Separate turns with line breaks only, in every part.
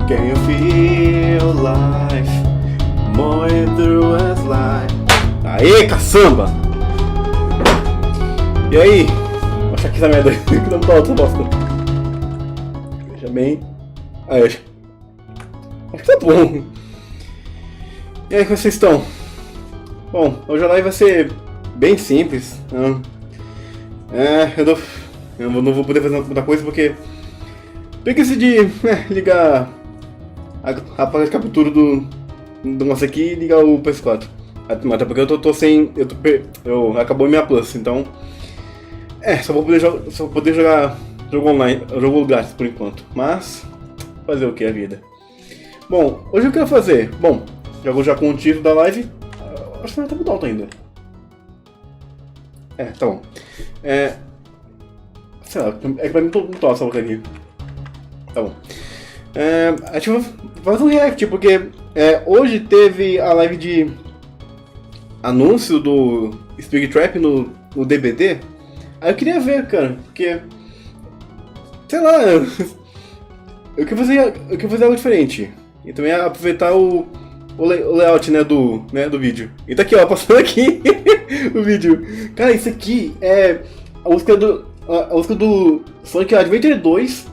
Can you feel life moving through us life? Aê, caçamba! E aí? Vou achar que essa merda que não tá alta, bosta. Veja bem. Aí, acho que tá bom. E aí, como vocês estão? Bom, hoje a live vai ser bem simples. Eu não vou poder fazer muita coisa porque decidi ligar a placa de captura do nosso aqui e ligar o PS4. Até porque eu tô sem. Acabou minha Plus, então. Só vou poder jogar jogo online, jogo grátis por enquanto. Mas fazer o que a vida. Bom, hoje eu quero fazer. Bom, já com o título da live. Acho que não tá muito alto ainda. Tá bom. Sei lá, é que pra mim não tô essa porcaria. Tá bom. A gente vai fazer um react, porque hoje teve a live de anúncio do Speed Trap no DBD. Aí eu queria ver, cara, porque sei lá, eu queria fazer algo diferente. E também aproveitar o layout, do vídeo. E tá aqui, ó, passando aqui o vídeo. Cara, isso aqui é a música do Sonic Adventure 2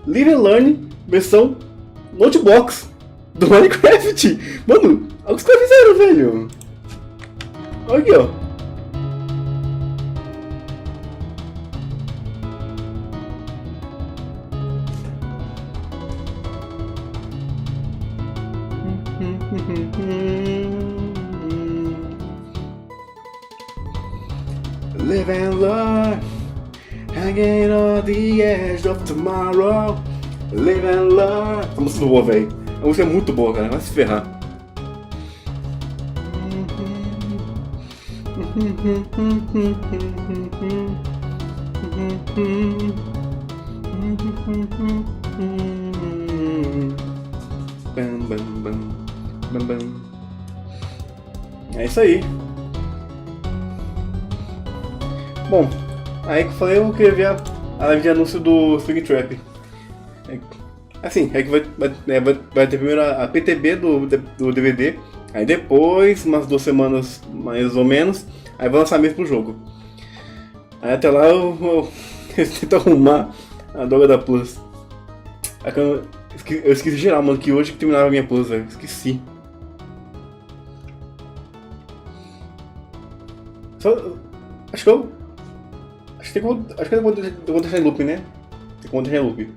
Live and Learn versão Notebox do Minecraft. Mano, olha o que os caras fizeram, velho. Olha aqui, ó. Live and learn, hanging on the edge of tomorrow. Live and learn. Essa música é boa, velho. A música é muito boa, cara. Vai se ferrar. É isso aí. Bom, aí que eu falei, eu queria ver a live de anúncio do Speed Trap. Assim, é que vai ter primeiro a PTB do DVD, aí depois, umas 2 semanas mais ou menos, aí vai lançar mesmo pro jogo. Aí até lá eu tento arrumar a droga da Plus. Eu esqueci de geral, mano, que hoje que terminava a minha Plus, velho. Esqueci. Acho que eu vou deixar em loop, né? Tem como deixar em loop.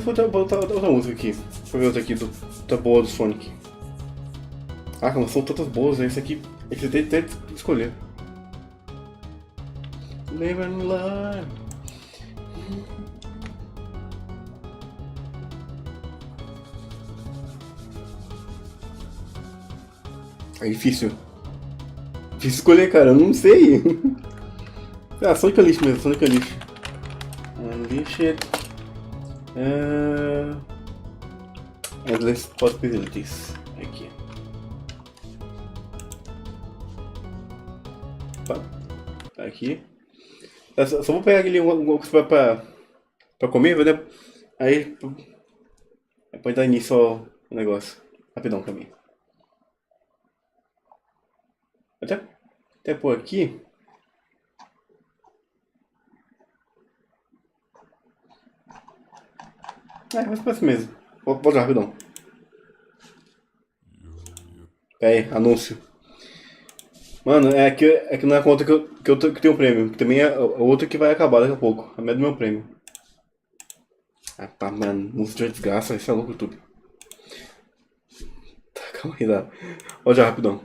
Vou botar outra música aqui. Deixa eu ver outra aqui, outra boa do Sonic. Mas são tantas boas, né? Esse aqui você tem que escolher. Live and learn. É difícil. Difícil escolher, cara, eu não sei. Sonic é lixo mesmo, Sonic é lixo. Unleashed. Endless possibilities. Aqui. Opa. Aqui. Só vou pegar aquele alguma coisa pra comer, né? Aí pode dar início ao negócio. Rapidão, caminho. Até por aqui. Mas parece mesmo. Vou já, rapidão. Pera aí, anúncio. Mano, é que não é a conta que tem o prêmio. Que também é outra que vai acabar daqui a pouco. A média do meu prêmio. Tá, mano. Música de desgraça. Isso é louco, YouTube. Tá, calma aí, dá. Vou já, rapidão.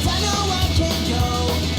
I know I can't go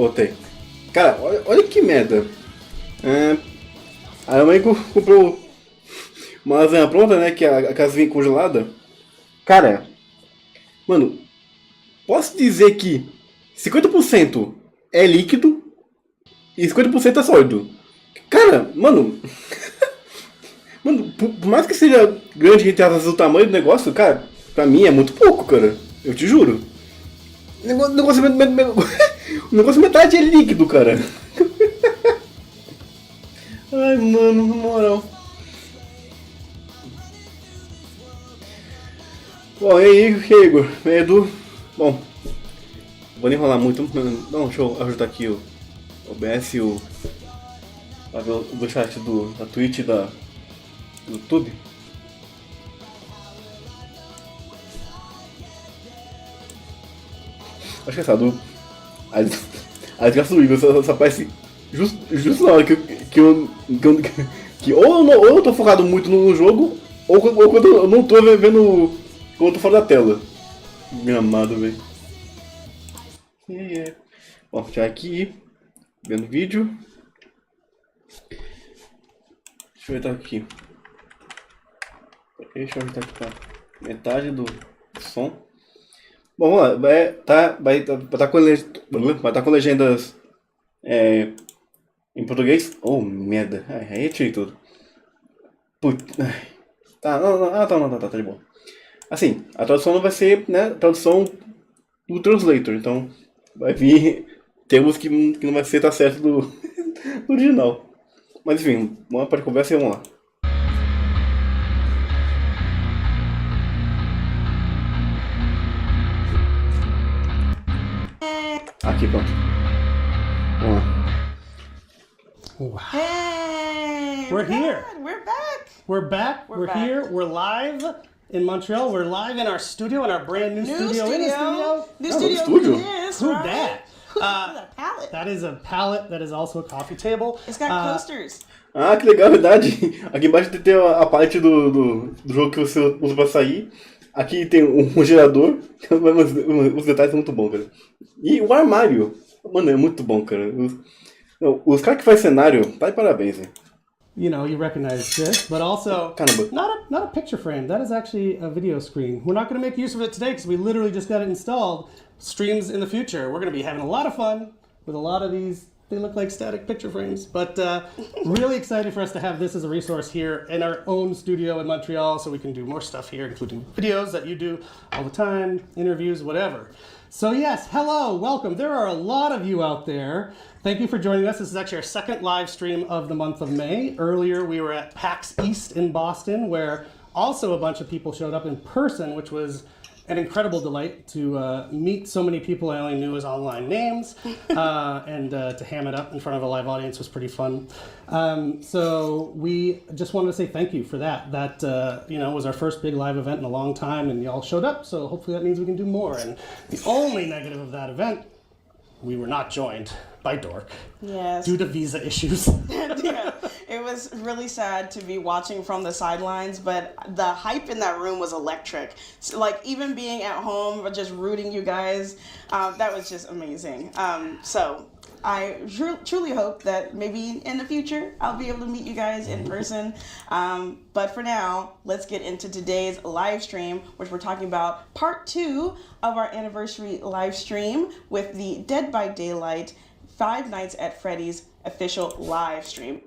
Voltei. Cara, olha que merda. A mãe comprou uma lasanha pronta, né? Que a casinha congelada. Cara, mano, posso dizer que 50% é líquido e 50% é sólido. Cara, mano. Mano, por mais que seja grande entre aspas o tamanho do negócio, cara, pra mim é muito pouco, cara. Eu te juro. O negócio metade é líquido, cara. Ai, mano, na moral. Bom, e aí, Igor? Edu? Bom, vou nem enrolar muito. Não, deixa eu ajudar aqui o OBS e o chat da Twitch e do YouTube. Acho que é essa a desgraça do Igor só aparece justo na hora que ou eu tô focado muito no jogo, ou quando eu não tô vendo, quando eu tô fora da tela. Gramado, velho. Bom, já aqui, vendo vídeo. Deixa eu ajeitar aqui. Deixa eu ajeitar aqui pra metade do som. Bom, vamos lá. Vai tá com legendas em português. Oh, merda. Aí eu tirei tudo. Putz. Tá, tá de boa. Assim, a tradução não vai ser, né, a tradução do translator, então vai vir termos que não vai ser tá certo do original. Mas enfim, vamos para a conversa e vamos lá. Aqui, pronto. Vamos lá.
Wow.
Hey!
We're here.
We're back.
We're back. We're
back.
here. We're live in Montreal. We're live in our studio, in our brand new studio. In the studio.
New
Oh,
studio.
studio.
Yes,
Who
right?
dat?
With a palette.
That is a palette. That is also a coffee table.
It's got coasters.
Ah, que legal, verdade. Aqui embaixo tem a parte do jogo que você usa pra sair. Aqui tem um gerador. Os detalhes são muito bons, cara. E o armário. Mano, é muito bom, cara. Os caras que fazem cenário, tá de parabéns, hein?
You know, you recognize this, but also not a picture frame. That is actually a video screen. We're not going to make use of it today because we literally just got it installed. Streams in the future. We're going to be having a lot of fun with a lot of these. They look like static picture frames, but really excited for us to have this as a resource here in our own studio in Montreal so we can do more stuff here, including videos that you do all the time, interviews, whatever. So yes, hello, welcome. There are a lot of you out there. Thank you for joining us. This is actually our second live stream of the month of May. Earlier we were at PAX East in Boston where also a bunch of people showed up in person, which was an incredible delight to meet so many people I only knew as online names, and to ham it up in front of a live audience was pretty fun. So we just wanted to say thank you for that. That was our first big live event in a long time, and y'all showed up. So hopefully that means we can do more. And the only negative of that event, we were not joined by Dork.
Yes.
Due to visa issues.
Yeah. It was really sad to be watching from the sidelines, but the hype in that room was electric. So, like, even being at home, just rooting you guys, that was just amazing. So I truly hope that maybe in the future I'll be able to meet you guys in person. But for now, let's get into today's live stream, which we're talking about part 2 of our anniversary live stream with the Dead by Daylight Five Nights at Freddy's official live stream.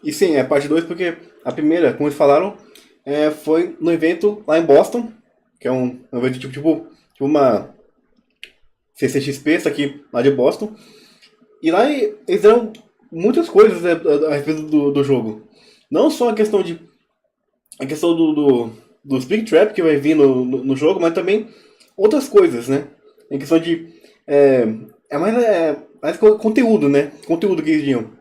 E sim, é parte 2 porque a primeira, como eles falaram, foi no evento lá em Boston, que é um evento tipo uma CCXP, essa aqui lá de Boston. E lá eles deram muitas coisas, né, a respeito do jogo. Não só a questão do Speak Trap que vai vir no jogo, mas também outras coisas, né? Em questão de... mais conteúdo, né? Conteúdo que eles tinham.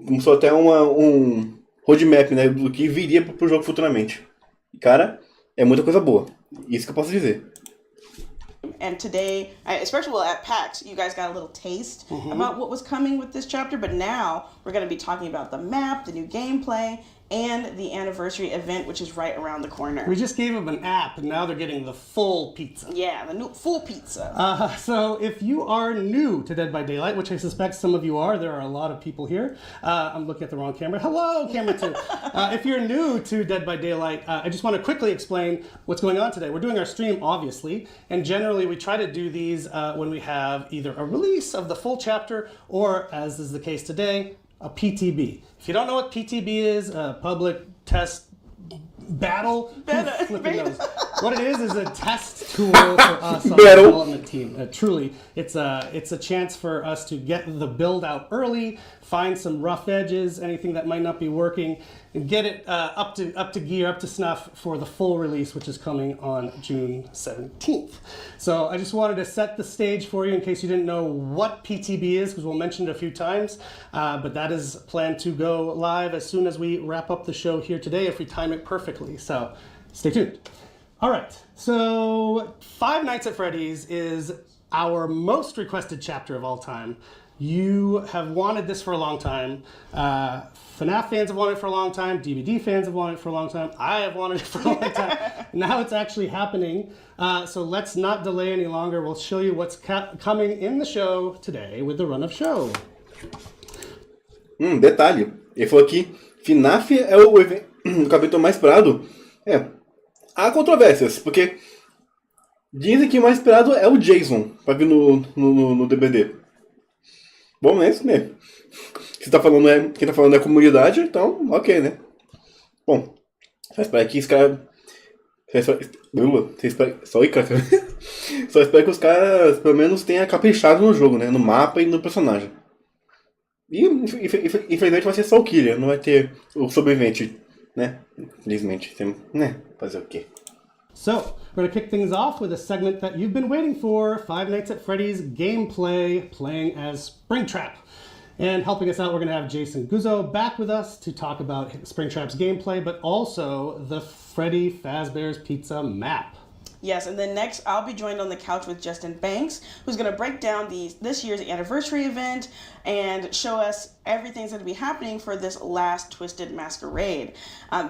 Começou até um roadmap, né, do que viria pro jogo futuramente. E, cara, é muita coisa boa. Isso que eu posso dizer.
And today, especially at PAX, you guys got a little taste about what was coming with this chapter. But now we're going to be talking about the map, the new gameplay, and the anniversary event, which is right around the corner.
We just gave them an app, and now they're getting the full pizza.
Yeah, the new full pizza.
So if you are new to Dead by Daylight, which I suspect some of you are, there are a lot of people here. I'm looking at the wrong camera. Hello, camera 2. If you're new to Dead by Daylight, I just want to quickly explain what's going on today. We're doing our stream, obviously, and generally we try to do these when we have either a release of the full chapter or, as is the case today, a PTB. If you don't know what PTB is, a public test battle, what it is a test tool for us on the development team. Truly, it's a chance for us to get the build out early, find some rough edges, anything that might not be working, and get it up to gear, up to snuff for the full release, which is coming on June 17th. So I just wanted to set the stage for you in case you didn't know what PTB is, because we'll mention it a few times, but that is planned to go live as soon as we wrap up the show here today, if we time it perfectly. So stay tuned. All right, so Five Nights at Freddy's is our most requested chapter of all time. You have wanted this for a long time. FNAF fans have wanted it for a long time. DVD fans have wanted it for a long time. I have wanted it for a long time. Now it's actually happening. So let's not delay any longer. We'll show you what's coming in the show today with the run of show.
Detalhe, ele falou aqui, FNAF é o capítulo mais esperado. Há controvérsias, porque dizem que o mais esperado é o Jason, pra vir no DBD. Bom, é isso mesmo. Quem tá falando é a comunidade, então, ok, né? Bom, só espero que os caras... Só espero que os caras, pelo menos, tenham caprichado no jogo, né? No mapa e no personagem. E, infelizmente, vai ser só o Killer, não vai ter o sobrevivente, né? Infelizmente, né? Fazer o quê?
So, we're going to kick things off with a segment that you've been waiting for, Five Nights at Freddy's gameplay, playing as Springtrap. And helping us out, we're going to have Jason Guzzo back with us to talk about Springtrap's gameplay, but also the Freddy Fazbear's Pizza map.
Yes, and then next I'll be joined on the couch with Justin Banks, who's going to break down this year's anniversary event and show us everything's going to be happening for this last Twisted Masquerade.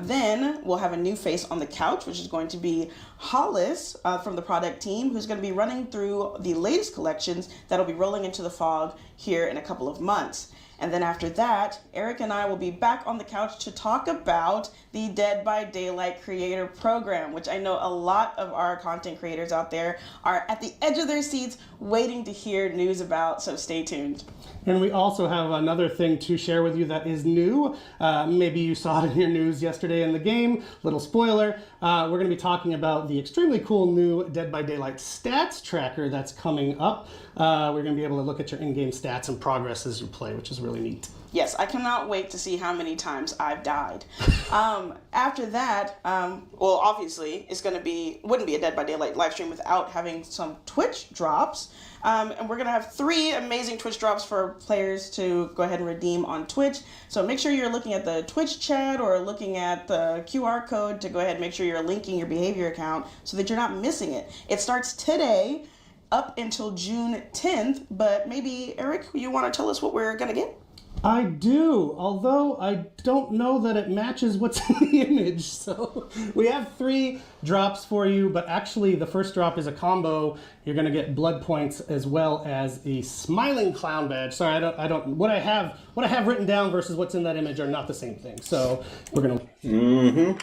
Then we'll have a new face on the couch, which is going to be Hollis from the product team, who's going to be running through the latest collections that'll be rolling into the fog here in a couple of months. And then after that, Eric and I will be back on the couch to talk about the Dead by Daylight Creator Program, which I know a lot of our content creators out there are at the edge of their seats waiting to hear news about, so stay tuned.
And we also have another thing to share with you that is new. Maybe you saw it in your news yesterday in the game. Little spoiler. We're going to be talking about the extremely cool new Dead by Daylight stats tracker that's coming up. We're going to be able to look at your in-game stats and progress as you play, which is really neat.
Yes, I cannot wait to see how many times I've died. After that, well, obviously, wouldn't be a Dead by Daylight live stream without having some Twitch drops. And we're going to have 3 amazing Twitch drops for players to go ahead and redeem on Twitch. So make sure you're looking at the Twitch chat or looking at the QR code to go ahead and make sure you're linking your behavior account so that you're not missing it. It starts today up until June 10th, but maybe, Eric, you want to tell us what we're going to get?
I do, although I don't know that it matches what's in the image. So we have 3 drops for you, but actually the first drop is a combo. You're going to get blood points as well as the smiling clown badge. Sorry, I don't. What I have written down versus what's in that image are not the same thing. So we're going to.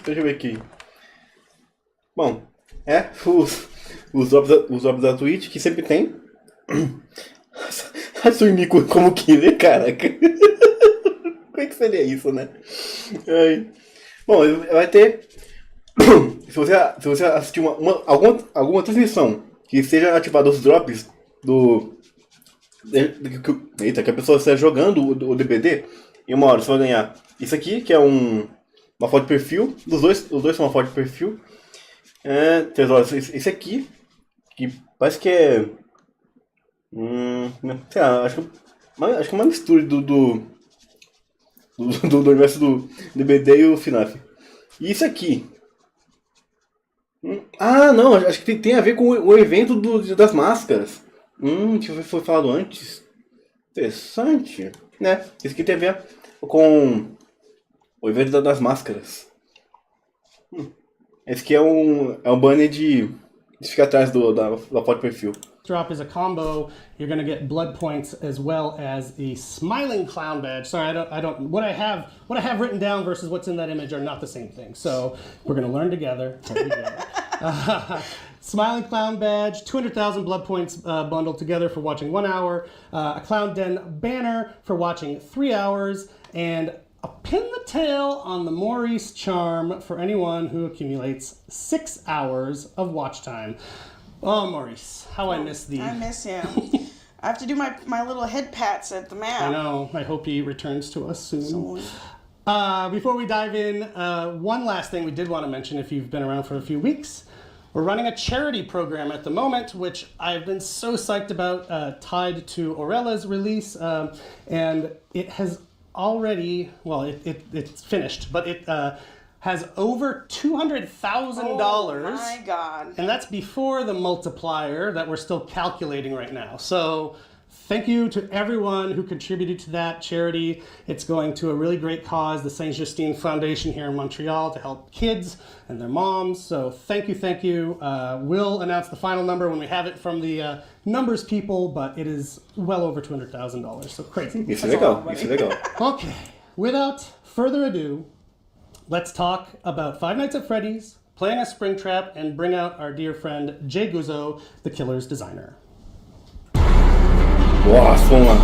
Deixa eu ver aqui. Bom, os drops da Twitch que sempre tem. Assumir como killer, caraca. Como é que seria isso, né? Bom, vai ter. Se você assistir alguma transmissão que seja ativada os drops que a pessoa esteja jogando o DBD, em uma hora você vai ganhar isso aqui, que é uma foto de perfil. Os dois são uma foto de perfil. 3 horas, esse aqui, que parece que é. Sei lá, acho que é uma mistura do universo do DBD e o FNAF. E isso aqui. Não, acho que tem a ver com o evento das máscaras. Que foi falado antes. Interessante, né? Isso aqui tem a ver com O evento das máscaras. Esse aqui é um banner de ficar atrás da foto de perfil.
Drop is a combo. You're going to get blood points as well as a smiling clown badge. Sorry, I don't. What I have written down versus what's in that image are not the same thing. So we're going to learn together. Smiling clown badge, 200,000 blood points bundled together for watching 1 hour. A clown den banner for watching 3 hours, and a pin the tail on the Maurice charm for anyone who accumulates 6 hours of watch time. Oh, Maurice, how I miss thee.
I miss him. I have to do my little head pats at the map.
I know. I hope he returns to us soon. Before we dive in, one last thing we did want to mention if you've been around for a few weeks. We're running a charity program at the moment, which I've been so psyched about, tied to Aurella's release. And it has already, well, it's finished, but it has over $200,000.
Oh my God.
And that's before the multiplier that we're still calculating right now. So thank you to everyone who contributed to that charity. It's going to a really great cause, the Saint Justine Foundation here in Montreal, to help kids and their moms. So thank you. We'll announce the final number when we have it from the numbers people, but it is well over $200,000. So crazy.
Isso é legal.
Okay, without further ado, let's talk about Five Nights at Freddy's, playing a Springtrap, and bring out our dear friend Jay Guzzo, the killer's designer.
Nossa, vamos lá.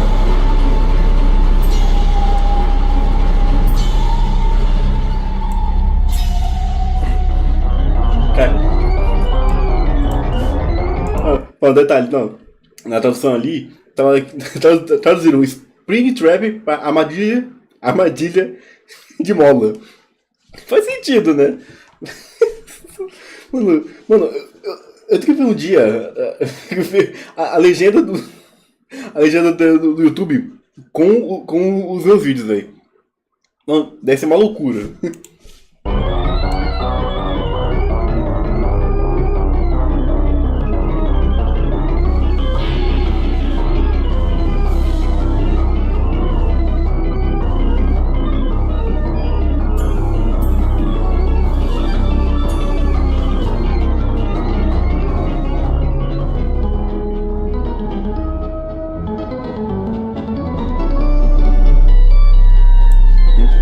Cara. Um detalhe, não. Na tradução ali, tava traduzindo um Springtrap para armadilha de mola. Faz sentido, né? Mano, eu tenho que ver um dia a legenda do YouTube com os meus vídeos, velho. Deve ser uma loucura.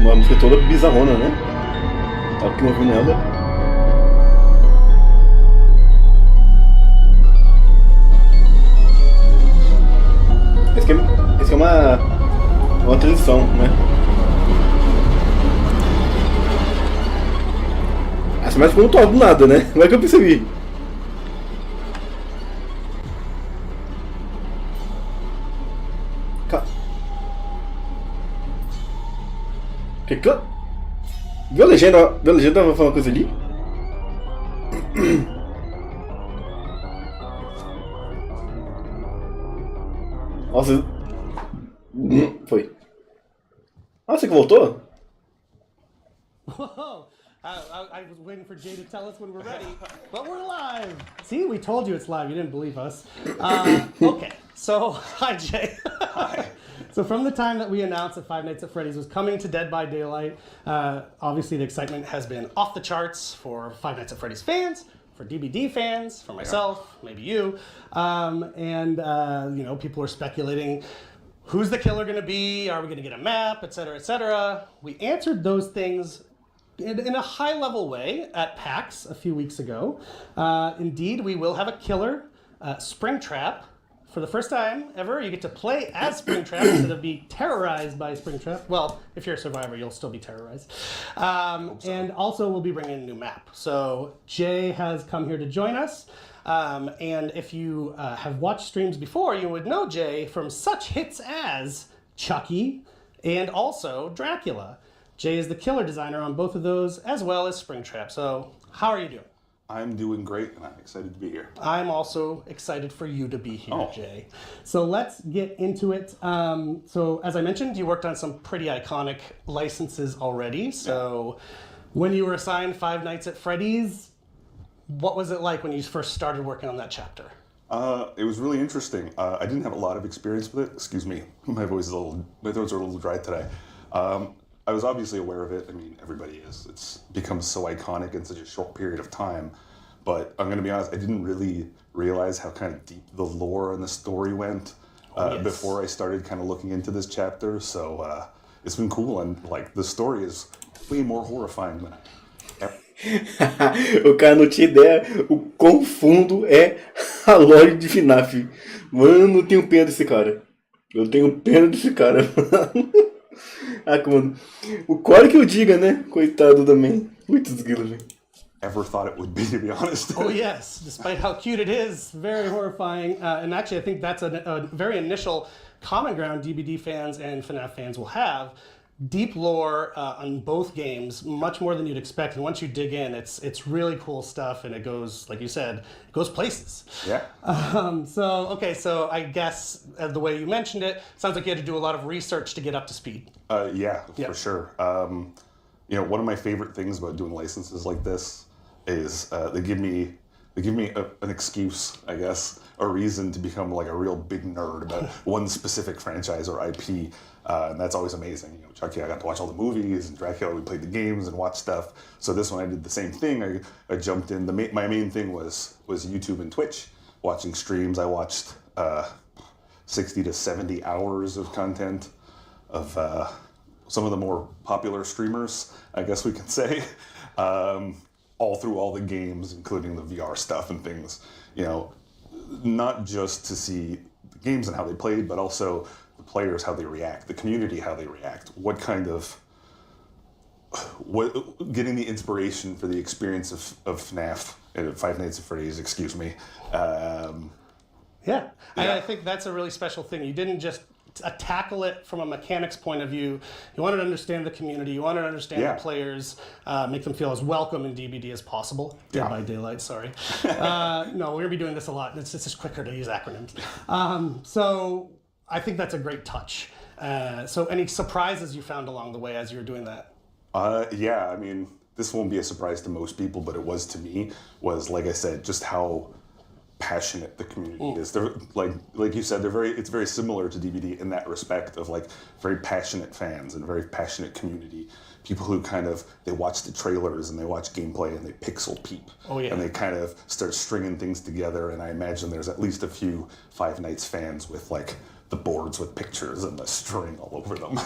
Uma música toda bizarrona, né? Tava aqui ouvindo ela. Esse aqui é uma transição, né? Essa mais ficou do nada, né? Não é que eu percebi. Viu a legenda? Vai falar uma coisa ali? Nossa. Foi. Ah, você que voltou?
Whoa! I was waiting for Jay to tell us when we're ready, but we're live! See, we told you it's live. You didn't believe us. Okay, so hi, Jay.
Hi.
So from the time that we announced that Five Nights at Freddy's was coming to Dead by Daylight, obviously the excitement has been off the charts for Five Nights at Freddy's fans, for DBD fans, for myself, maybe you, and people are speculating, who's the killer going to be? Are we going to get a map, et cetera, et cetera? We answered those things in a high-level way at PAX a few weeks ago. Indeed, we will have a killer, Springtrap. For the first time ever, you get to play as Springtrap instead of be terrorized by Springtrap. Well, if you're a survivor, you'll still be terrorized. And also, we'll be bringing a new map. So Jay has come here to join us. And if you have watched streams before, you would know Jay from such hits as Chucky and also Dracula. Jay is the killer designer on both of those, as well as Springtrap. So how are you doing?
I'm doing great, and I'm excited to be here.
I'm also excited for you to be here, Jay. So let's get into it. So as I mentioned, you worked on some pretty iconic licenses already. So when you were assigned Five Nights at Freddy's, what was it like when you first started working on that chapter?
It was really interesting. I didn't have a lot of experience with it. Excuse me, my throat's a little dry today. I was obviously aware of it. I mean, everybody is. It's become so iconic in such a short period of time. But I'm going to be honest, I didn't really realize how kind of deep the lore and the story went before I started kind of looking into this chapter. So it's been cool, and like the story is way more horrifying than
O cara não tinha ideia o quão fundo é a lore de FNAF. Mano, eu tenho pena desse cara. Eu tenho pena desse cara. Ah, mano. O Core que eu diga, né? Coitado também. Muitos esguilos, velho.
ever thought it would be, to be honest.
Oh yes, despite how cute it is, very horrifying. And actually, I think that's a very initial common ground DBD fans and FNAF fans will have. Deep lore on both games, much more than you'd expect. And once you dig in, it's really cool stuff, and it goes, like you said, it goes places.
Yeah.
So I guess the way you mentioned it, sounds like you had to do a lot of research to get up to speed.
Yeah, for sure. One of my favorite things about doing licenses like this is they give me an excuse, I guess, a reason to become like a real big nerd about one specific franchise or IP. And that's always amazing. You know, Chucky, I got to watch all the movies, and Dracula, we played the games and watched stuff. So this one, I did the same thing. I jumped in. My main thing was YouTube and Twitch, watching streams. I watched 60 to 70 hours of content of some of the more popular streamers, I guess we can say, all through all the games, including the VR stuff and things. You know, not just to see the games and how they played, but also the players, how they react, the community, how they react, getting the inspiration for the experience of FNAF, Five Nights at Freddy's, excuse me.
Yeah, I think that's a really special thing. You didn't just tackle it from a mechanics point of view. You wanted to understand the community. You wanted to understand the players, make them feel as welcome in DBD as possible. Dead by Daylight, sorry. No, we're going to be doing this a lot. It's just quicker to use acronyms. So I think that's a great touch. So any surprises you found along the way as you were doing that?
Yeah, I mean, this won't be a surprise to most people, but it was to me, was, like I said, just how passionate the community is. They're like you said, it's very similar to DBD in that respect of like very passionate fans and very passionate community. People who they watch the trailers and they watch gameplay and they pixel peep.
Oh yeah.
And they kind of start stringing things together, and I imagine there's at least a few Five Nights fans with like the boards with pictures and the string all over them.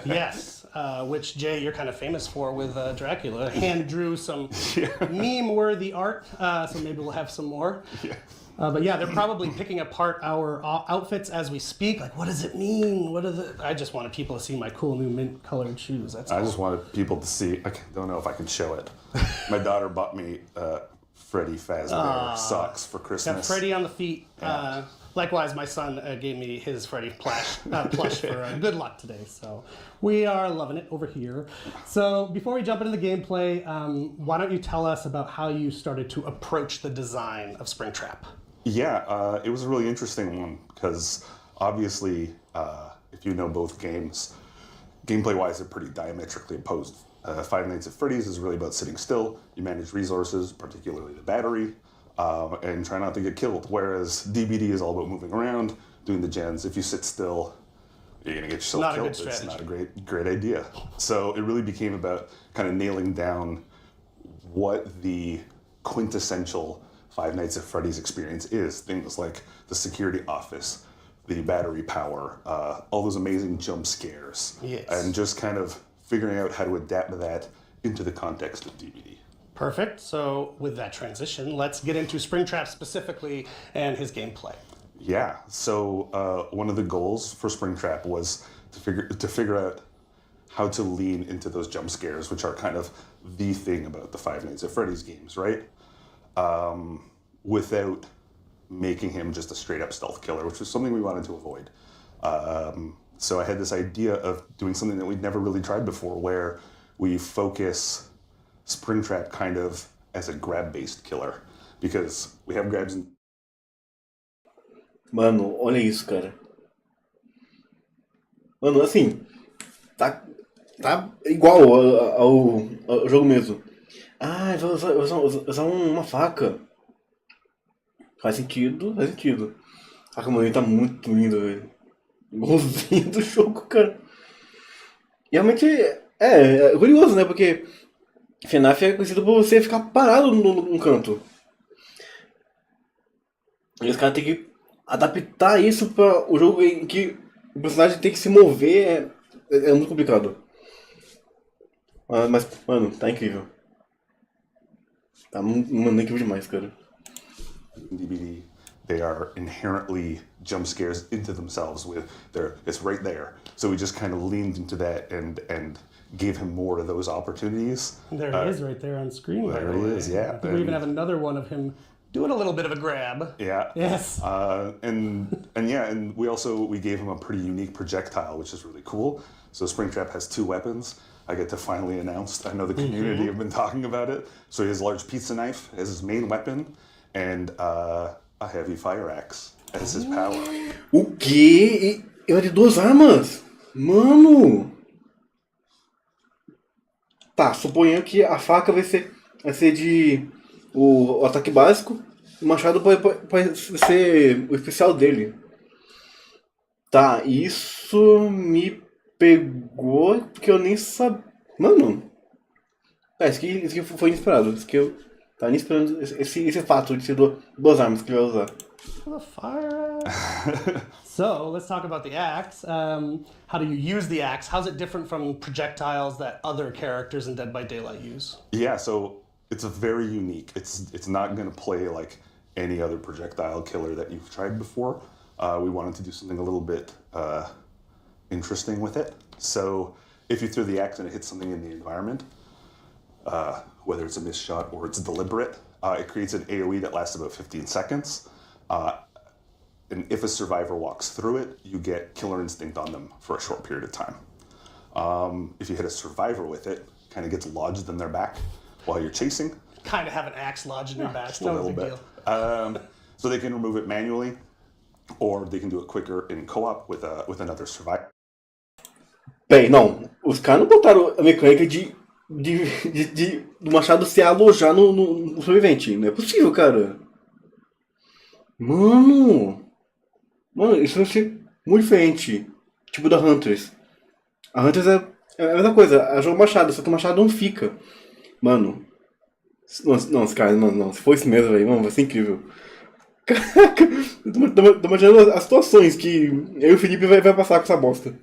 Yes, which Jay, you're kind of famous for with Dracula. Hand drew some meme-worthy art, so maybe we'll have some more.
Yeah.
But yeah, they're probably picking apart our outfits as we speak. Like, what does it mean? I just wanted people to see my cool new mint-colored shoes. That's all.
I just wanted people to see. I don't know if I can show it. My daughter bought me Freddy Fazbear socks for Christmas.
Got Freddy on the feet.
Yeah.
Likewise, my son gave me his Freddy plush for good luck today. So we are loving it over here. So before we jump into the gameplay, why don't you tell us about how you started to approach the design of Springtrap?
Yeah, it was a really interesting one because obviously, if you know both games, gameplay-wise, they're pretty diametrically opposed. Five Nights at Freddy's is really about sitting still. You manage resources, particularly the battery, and try not to get killed. Whereas DBD is all about moving around, doing the gens. If you sit still, you're gonna get yourself
not
killed.
A good strategy.
It's not a great idea. So it really became about kind of nailing down what the quintessential Five Nights at Freddy's experience is. Things like the security office, the battery power, all those amazing jump scares, and just kind of figuring out how to adapt that into the context of DBD.
Perfect. So with that transition, let's get into Springtrap specifically and his gameplay.
Yeah. So one of the goals for Springtrap was to figure out how to lean into those jump scares, which are kind of the thing about the Five Nights at Freddy's games, right? Without making him just a straight up stealth killer, which was something we wanted to avoid. So I had this idea of doing something that we'd never really tried before, where we focus Springtrap kind of as a grab-based killer, because we have grabs in...
Mano, olha isso, cara. Mano, assim, tá igual ao jogo mesmo. Ah, vai usar uma faca. Faz sentido. Ah, mano, ele tá muito lindo, velho. Igualzinho do jogo, cara. E realmente É curioso, né? Porque FNAF é conhecido por você ficar parado num canto. E os caras têm que adaptar isso para o jogo em que o personagem tem que se mover. É muito complicado. Mas, mano, tá incrível. Tá, mano, incrível demais, cara.
DVD, they are inherently jump scares into themselves it's right there. So we just kind of leaned into that and gave him more of those opportunities.
There he is right there on screen.
There he is, yeah.
I think we even have another one of him doing a little bit of a grab.
Yeah.
Yes.
And we gave him a pretty unique projectile, which is really cool. So Springtrap has 2 weapons. I get to finally announce. I know the community have been talking about it. So he has a large pizza knife as his main weapon, and a heavy fire axe as his power.
O quê? Ele tem 2 armas? Mano! Tá, suponho que a faca vai ser de o ataque básico, o machado pode ser o especial dele. Tá, isso me pegou porque eu nem sabia. Mano! Isso aqui foi inesperado. Isso aqui eu tava nem esperando esse fato de ser 2 armas que ele vai usar.
The fire axe. So let's talk about the axe. How do you use the axe? How's it different from projectiles that other characters in Dead by Daylight use?
Yeah, so it's a very unique. It's not going to play like any other projectile killer that you've tried before. We wanted to do something a little bit interesting with it. So if you throw the axe and it hits something in the environment, whether it's a missed shot or it's deliberate, it creates an AoE that lasts about 15 seconds. And if a survivor walks through it, you get killer instinct on them for a short period of time. If you hit a survivor with it, kind of gets lodged in their back while you're chasing.
Kind of have an axe lodged in your back.
Just a little bit. So they can remove it manually, or they can do it quicker in co-op with another survivor.
Bem, não. Os caras não botaram a mecânica do machado se alojar no sobrevivente. Não é possível, cara. Mano, isso vai ser muito diferente. Tipo da Hunters. A Hunters é a mesma coisa. Ela joga o machado, só que o machado não fica. Mano. Não, cara, não. Se for isso mesmo, velho, mano, vai ser incrível. Caraca, eu tô imaginando as situações que eu e o Felipe vai passar com essa bosta.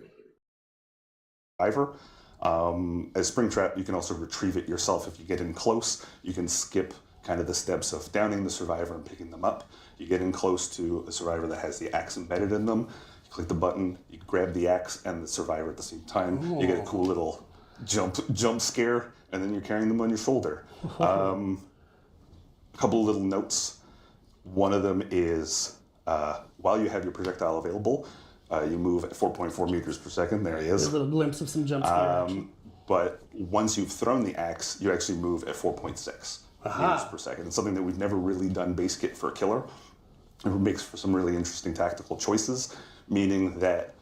As Springtrap, you can also retrieve it yourself if you get in close. You can skip kind of the steps of downing the survivor and picking them up. You get in close to a survivor that has the axe embedded in them. You click the button, you grab the axe and the survivor at the same time. Ooh. You get a cool little jump scare, and then you're carrying them on your shoulder. A couple of little notes. One of them is while you have your projectile available, you move at 4.4 meters per second. There he is.
A little glimpse of some jump scare action.
But once you've thrown the axe, you actually move at 4.6 meters per second. It's something that we've never really done base kit for a killer. It makes for some really interesting tactical choices, meaning that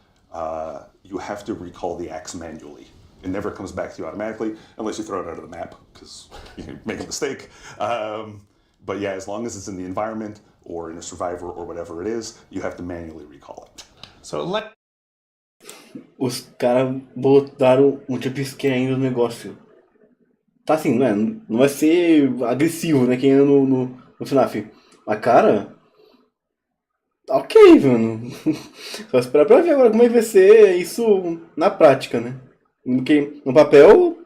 you have to recall the axe manually. It never comes back to you automatically unless you throw it out of the map because you can make a mistake. But yeah, as long as it's in the environment or in a survivor or whatever it is, you have to manually recall it.
So
Os caras botaram um jumpscare ainda no negócio. Tá assim, né? Não vai ser agressivo, né? Quem é no FNAF. Mas, cara... Ok, mano. Só esperar pra ver agora como é que vai ser isso na prática, né? Porque no papel,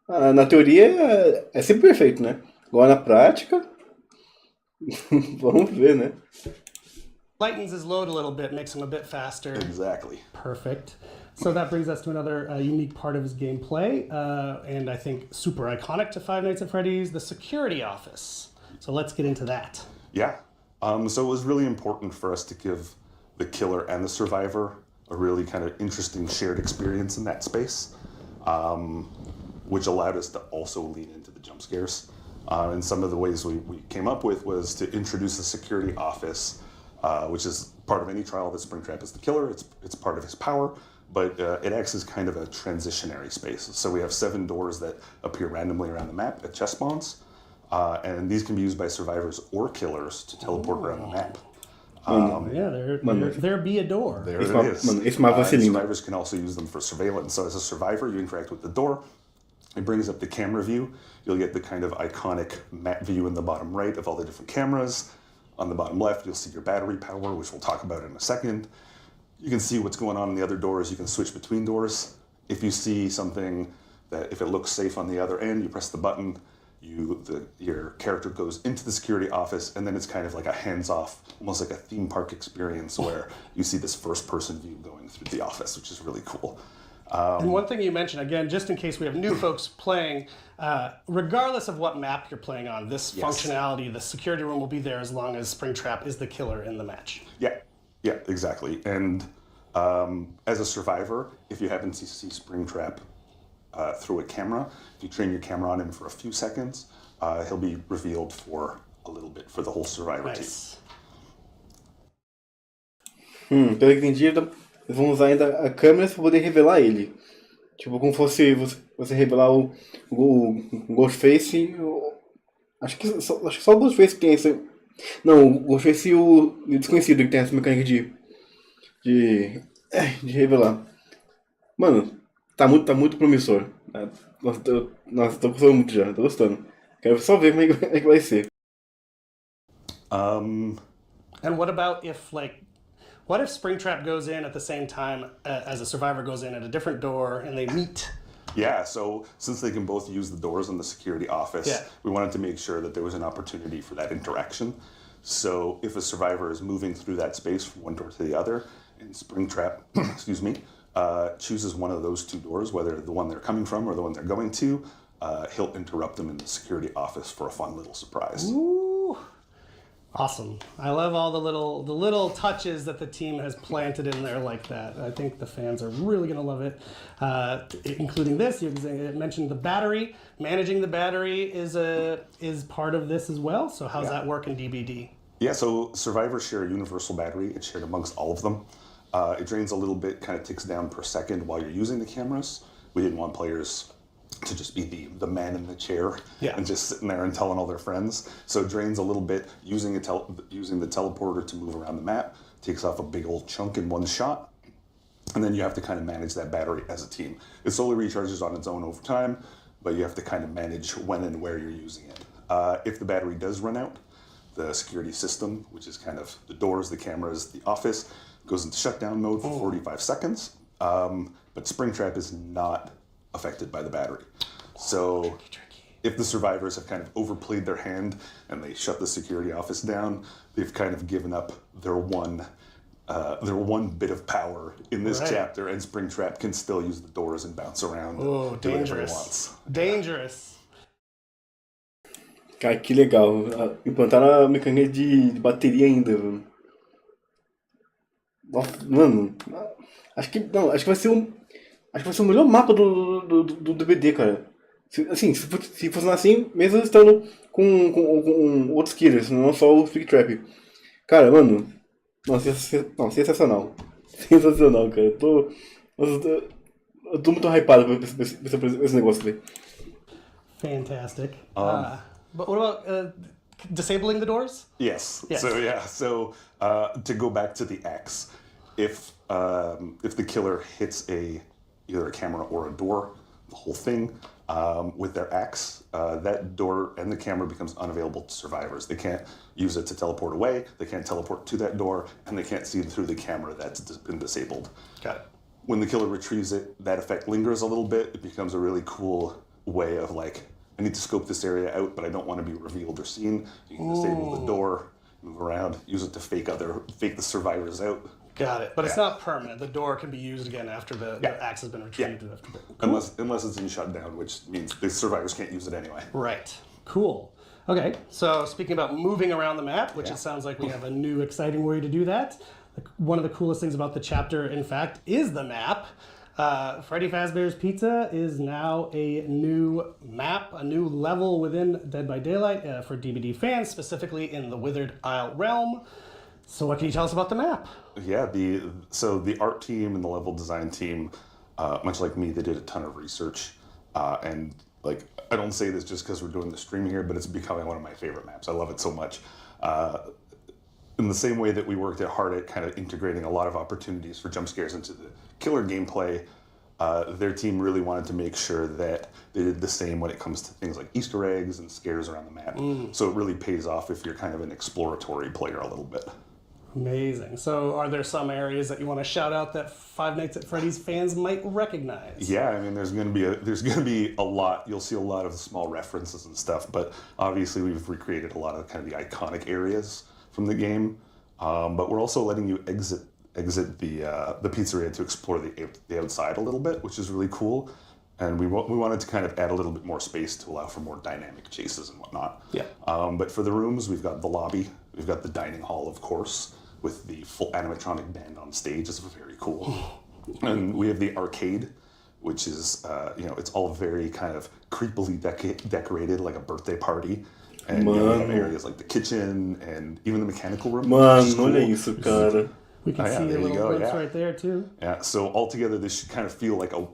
na teoria, é sempre perfeito, né? Agora na prática... Vamos ver, né?
Lightens his load a little bit, makes him a bit faster.
Exactly.
Perfect. So that brings us to another unique part of his gameplay, and I think super iconic to Five Nights at Freddy's, the security office. So let's get into that.
Yeah. So it was really important for us to give the killer and the survivor a really kind of interesting shared experience in that space, which allowed us to also lean into the jump scares. And some of the ways we came up with was to introduce the security office, which is part of any trial that Springtrap is the killer. It's part of his power, but it acts as kind of a transitionary space. So we have 7 doors that appear randomly around the map at chest spawns, and these can be used by survivors or killers to teleport around the map.
There be a door.
There it is.
Mano, esse mapa vai ser lindo.
Survivors can also use them for surveillance. So as a survivor, you interact with the door. It brings up the camera view. You'll get the kind of iconic map view in the bottom right of all the different cameras. On the bottom left, you'll see your battery power, which we'll talk about in a second. You can see what's going on in the other doors. You can switch between doors. If you see something that, if it looks safe on the other end, you press the button, your character goes into the security office, and then it's kind of like a hands-off, almost like a theme park experience where you see this first-person view going through the office, which is really cool.
And one thing you mentioned, again, just in case we have new folks playing, regardless of what map you're playing on, this functionality, the security room will be there as long as Springtrap is the killer in the match.
Yeah, exactly. And as a survivor, if you happen to see Springtrap through a camera, if you train your camera on him for a few seconds, he'll be revealed for a little bit for the whole survivor team.
Pelo que entendi, eles vão usar ainda a câmera para poder revelar ele. Tipo, como fosse você revelar o Ghostface. Acho que só o Ghostface que tem essa. Não, o Ghostface e o desconhecido que tem essa mecânica de revelar. Mano, tá muito promissor. Nossa, tô gostando muito já, tô gostando. Quero só ver como é que vai ser.
And what about if, what if Springtrap goes in at the same time as a survivor goes in at a different door and they meet?
Yeah, so since they can both use the doors in the security office, we wanted to make sure that there was an opportunity for that interaction. So if a survivor is moving through that space from one door to the other, and Springtrap, chooses one of those two doors, whether the one they're coming from or the one they're going to, he'll interrupt them in the security office for a fun little surprise.
Ooh. Awesome. I love all the little touches that the team has planted in there like that. I think the fans are really going to love it, including this. You mentioned the battery. Managing the battery is part of this as well. So how's that work in DBD?
Yeah, so survivors share a universal battery. It's shared amongst all of them. It drains a little bit, kind of ticks down per second while you're using the cameras. We didn't want players to just be the man in the chair and just sitting there and telling all their friends. So it drains a little bit. Using the teleporter to move around the map takes off a big old chunk in one shot. And then you have to kind of manage that battery as a team. It slowly recharges on its own over time, but you have to kind of manage when and where you're using it. If the battery does run out, the security system, which is kind of the doors, the cameras, the office, goes into shutdown mode for 45 seconds. But Springtrap is not affected by the battery. So if the survivors have kind of overplayed their hand and they shut the security office down, they've kind of given up their one bit of power in this chapter, and Springtrap can still use the doors and bounce around and do whatever he wants.
Dangerous.
Cara, que legal. Implantaram a mecânica de bateria ainda, mano. Nossa, mano. Acho que vai ser o melhor mapa do DVD, cara. Se funcionar assim, mesmo estando com outros killers, não só o Springtrap. Cara, mano. Nossa, sensacional. Sensacional, cara. Eu tô muito hypado por esse negócio aí.
Fantastic. But what about disabling the doors?
Yes. So to go back to the axe, if the killer hits either a camera or a door, the whole thing, with their axe, that door and the camera becomes unavailable to survivors. They can't use it to teleport away, they can't teleport to that door, and they can't see through the camera that's been disabled.
Got it.
When the killer retrieves it, that effect lingers a little bit. It becomes a really cool way of I need to scope this area out, but I don't want to be revealed or seen. You can disable the door, move around, use it to fake the survivors out.
Got it. But it's not permanent. The door can be used again after the axe has been retrieved. Cool.
Unless it's in shutdown, which means the survivors can't use it anyway.
Right. Cool. Okay, so speaking about moving around the map, which it sounds like we have a new exciting way to do that. One of the coolest things about the chapter, in fact, is the map. Freddy Fazbear's Pizza is now a new map, a new level within Dead by Daylight for DBD fans, specifically in the Withered Isle realm. So what can you tell us about the map?
Yeah, the art team and the level design team, much like me, they did a ton of research. And I don't say this just because we're doing the stream here, but it's becoming one of my favorite maps. I love it so much. in the same way that we worked hard at kind of integrating a lot of opportunities for jump scares into the killer gameplay, their team really wanted to make sure that they did the same when it comes to things like Easter eggs and scares around the map. So it really pays off if you're kind of an exploratory player a little bit.
Amazing. So are there some areas that you want to shout out that Five Nights at Freddy's fans might recognize?
Yeah, I mean, there's going to be a lot. You'll see a lot of small references and stuff, but obviously we've recreated a lot of kind of the iconic areas from the game. But we're also letting you exit the pizzeria to explore the outside a little bit, which is really cool. And we wanted to kind of add a little bit more space to allow for more dynamic chases and whatnot.
Yeah.
But for the rooms, we've got the lobby, we've got the dining hall, of course, with the full animatronic band on stage. It's very cool. And we have the arcade, which is, it's all very kind of creepily decorated, like a birthday party. And we have areas like the kitchen and even the mechanical room.
Mano, olha isso, cara.
We can see a little glimpse right there, too.
Yeah, so altogether, this should kind of feel like a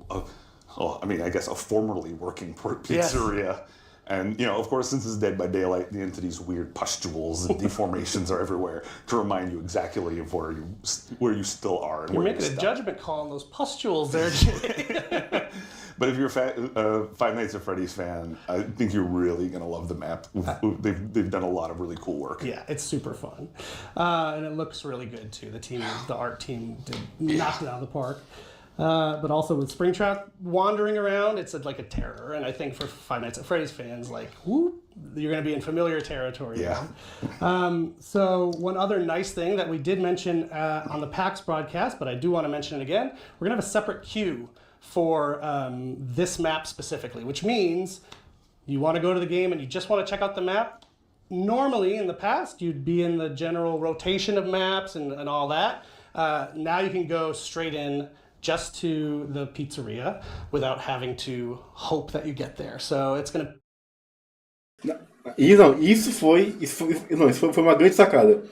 formerly working pizzeria.
Yes.
And, of course, since it's Dead by Daylight, the entity's weird pustules and deformations are everywhere to remind you exactly of where you still are. And
You're
where
making a judgment call on those pustules there, Jay.
But if you're a Five Nights at Freddy's fan, I think you're really going to love the map. They've done a lot of really cool work.
Yeah, it's super fun. And it looks really good, too. The art team did knock it out of the park. But also with Springtrap wandering around, it's like a terror. And I think for Five Nights at Freddy's fans, like, whoop, you're going to be in familiar territory.
Yeah.
So one other nice thing that we did mention on the PAX broadcast, but I do want to mention it again, we're going to have a separate queue for this map specifically, which means you want to go to the game and you just want to check out the map. Normally, in the past, you'd be in the general rotation of maps and all that. Now you can go straight in just to the pizzeria without having to hope that you get there. So it's going to...
Isso foi uma grande sacada.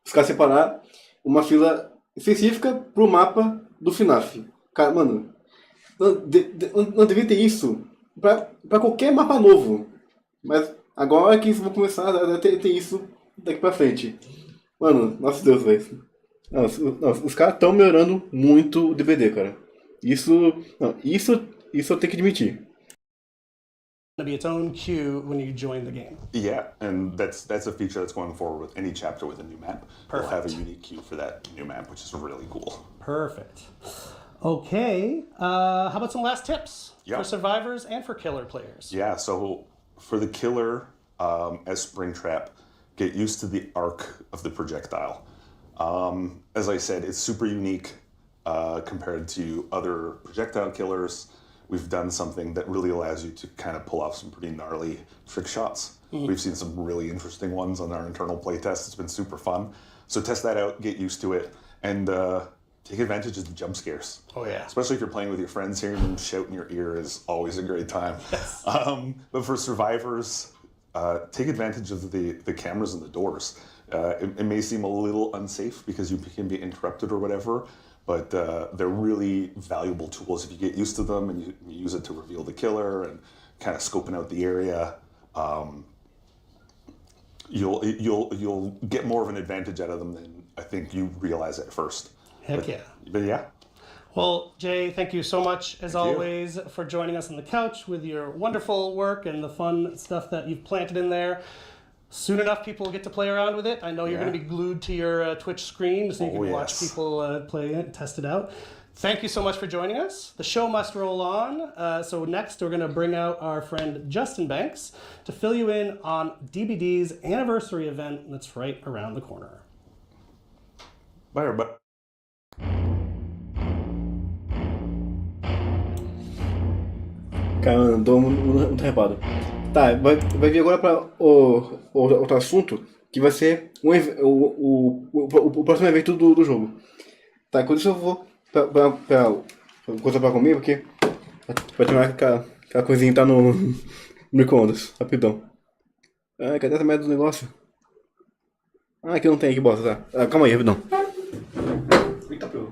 Os caras separar uma fila específica pro mapa do FNAF. Cara, mano, não devia ter isso pra qualquer mapa novo. Mas agora que vão começar a ter isso daqui pra frente. Mano, nossa Deus, velho. Os caras estão melhorando muito o DVD, cara. Isso eu tenho que admitir.
To be its own queue when you join the game.
Yeah, and that's a feature that's going forward with any chapter with a new map.
Perfect.
We'll have a unique queue for that new map, which is really cool.
Perfect. Okay, how about some last tips
Yeah.
for survivors and for killer players?
Yeah, so for the killer, as Springtrap, get used to the arc of the projectile. As I said, it's super unique compared to other projectile killers. We've done something that really allows you to kind of pull off some pretty gnarly trick shots. We've seen some really interesting ones on our internal playtest. It's been super fun. So test that out, get used to it, and take advantage of the jump scares.
Oh, yeah.
Especially if you're playing with your friends, hearing them shout in your ear is always a great time.
Yes.
But for survivors, take advantage of the cameras and the doors. It may seem a little unsafe because you can be interrupted or whatever, but they're really valuable tools if you get used to them and you use it to reveal the killer and kind of scoping out the area. You'll get more of an advantage out of them than I think you realize at first.
Heck yeah.
But yeah.
Well, Jay, thank you so much, as always, for joining us on the couch with your wonderful work and the fun stuff that you've planted in there. Soon enough, people will get to play around with it. I know you're going to be glued to your Twitch screen so you can watch people play it and test it out. Thank you so much for joining us. The show must roll on. So next, we're going to bring out our friend Justin Banks to fill you in on DBD's anniversary event that's right around the corner.
Bye, everybody.
Cara, andou muito repado. Tá, vai vir agora para outro assunto, que vai ser o próximo evento do jogo. Tá, enquanto isso eu vou pra coisa pra comer, porque vai terminar aquela coisinha que tá no micro-ondas, rapidão. Ah, cadê essa merda do negócio? Ah, aqui não tem, que bosta, tá. Calma aí, rapidão. Eita, pô.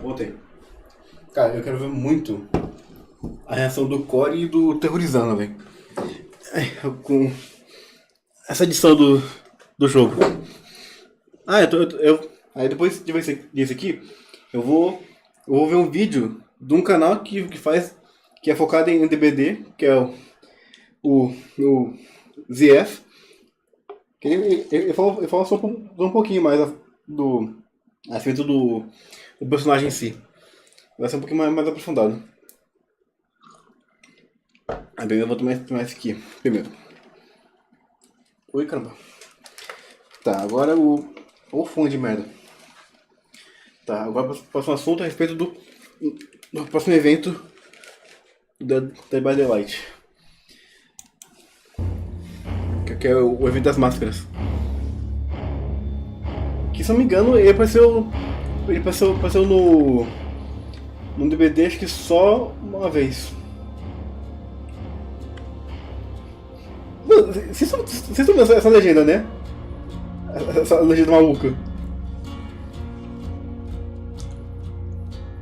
Voltei. Cara, eu quero ver muito a reação do Core e do Terrorizando, velho. Com essa edição do jogo. Aí depois de ver esse aqui, eu vou ver um vídeo de um canal que é focado em DBD, que é o ZF. Que ele fala só um pouquinho mais a respeito do personagem em si. Vai ser um pouquinho mais aprofundado. Bem, eu vou tomar esse aqui primeiro. Oi, caramba. Tá, agora o fundo de merda. Tá, agora o próximo assunto é a respeito do próximo evento da By the Light. Que é o evento das máscaras. Que, se não me engano, ele apareceu no DVD, acho que só uma vez. Vocês estão vendo essa legenda, né? Essa legenda maluca.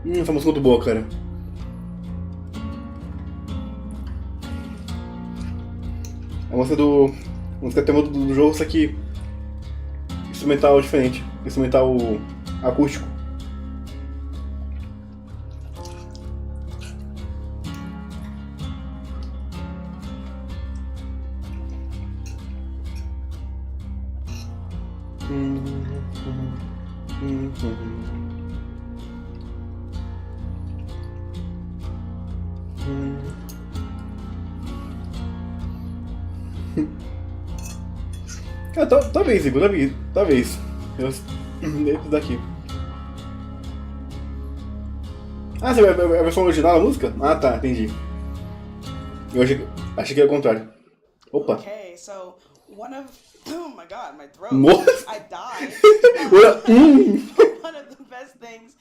Essa música é muito boa, cara. A música tema do jogo, só que instrumental diferente. Instrumental acústico. Talvez, Igor, talvez. Esse daqui. Você vai a versão original da música? Ah, tá, entendi. Eu achei que era o contrário. Opa.
Okay, so one of oh my god, my throat.
What?
I died. One of the best things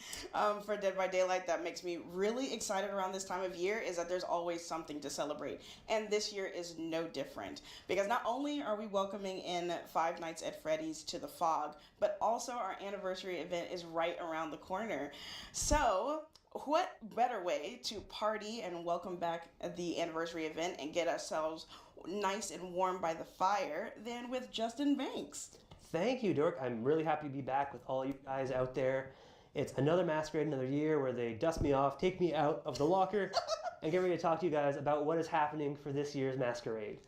for Dead by Daylight that makes me really excited around this time of year is that there's always something to celebrate. And this year is no different. Because not only are we welcoming in Five Nights at Freddy's to the Fog, but also our anniversary event is right around the corner. So, what better way to party and welcome back the anniversary event and get ourselves nice and warm by the fire than with Justin Banks?
Thank you, Dork. I'm really happy to be back with all you guys out there. It's another masquerade, another year where they dust me off, take me out of the locker, and get ready to talk to you guys about what is happening for this year's masquerade.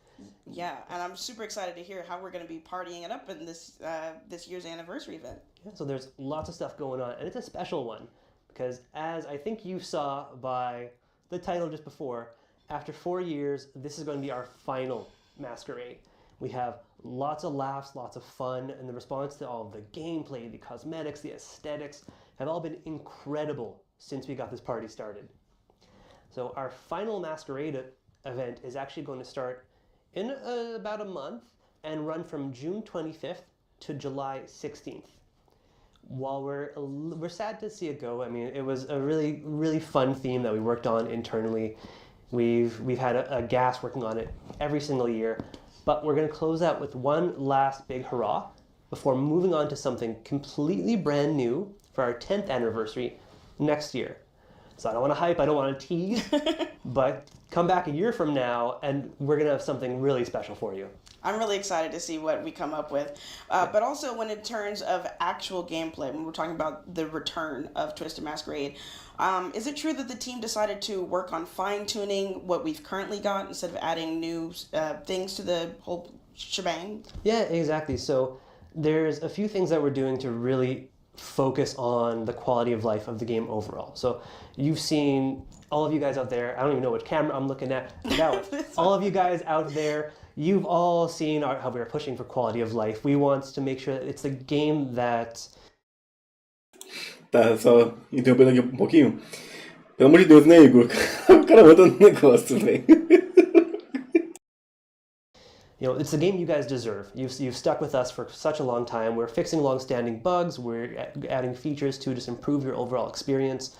Yeah, and I'm super excited to hear how we're going to be partying it up in this year's anniversary event.
Yeah, so there's lots of stuff going on, and it's a special one because, as I think you saw by the title just before, after 4 years, this is going to be our final masquerade. We have lots of laughs, lots of fun, and the response to all of the gameplay, the cosmetics, the aesthetics have all been incredible since we got this party started. So our final masquerade event is actually going to start in about a month and run from June 25th to July 16th. While we're sad to see it go, I mean, it was a really, really fun theme that we worked on internally. We've had a gas working on it every single year, but we're going to close out with one last big hurrah before moving on to something completely brand new for our 10th anniversary next year. So I don't want to hype, I don't want to tease, but come back a year from now and we're going to have something really special for you.
I'm really excited to see what we come up with. But also when in terms of actual gameplay, when we're talking about the return of Twisted Masquerade, is it true that the team decided to work on fine-tuning what we've currently got instead of adding new things to the whole shebang?
Yeah, exactly. So there's a few things that we're doing to really focus on the quality of life of the game overall. So you've seen, all of you guys out there, I don't even know which camera I'm looking at now. All of you guys out there, you've all seen how we're pushing for quality of life. We want to make sure that it's a game that...
Tá, só interrompendo aqui um pouquinho. Pelo amor de Deus, né, Igor? O cara manda um negócio, velho.
You know, it's the game you guys deserve. You've stuck with us for such a long time. We're fixing long-standing bugs. We're adding features to just improve your overall experience.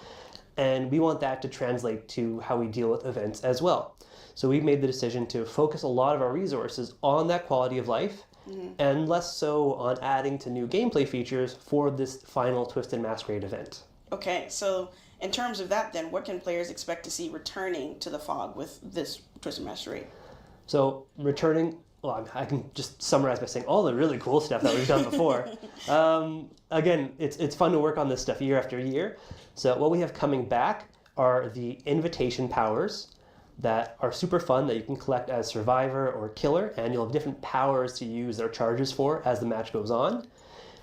And we want that to translate to how we deal with events as well. So we've made the decision to focus a lot of our resources on that quality of life and less so on adding to new gameplay features for this final Twisted Masquerade event.
Okay, so in terms of that, then, what can players expect to see returning to the fog with this Twisted Master Raid?
So returning, well, I can just summarize by saying all the really cool stuff that we've done before. Again, it's fun to work on this stuff year after year. So what we have coming back are the invitation powers that are super fun that you can collect as survivor or killer, and you'll have different powers to use their charges for as the match goes on.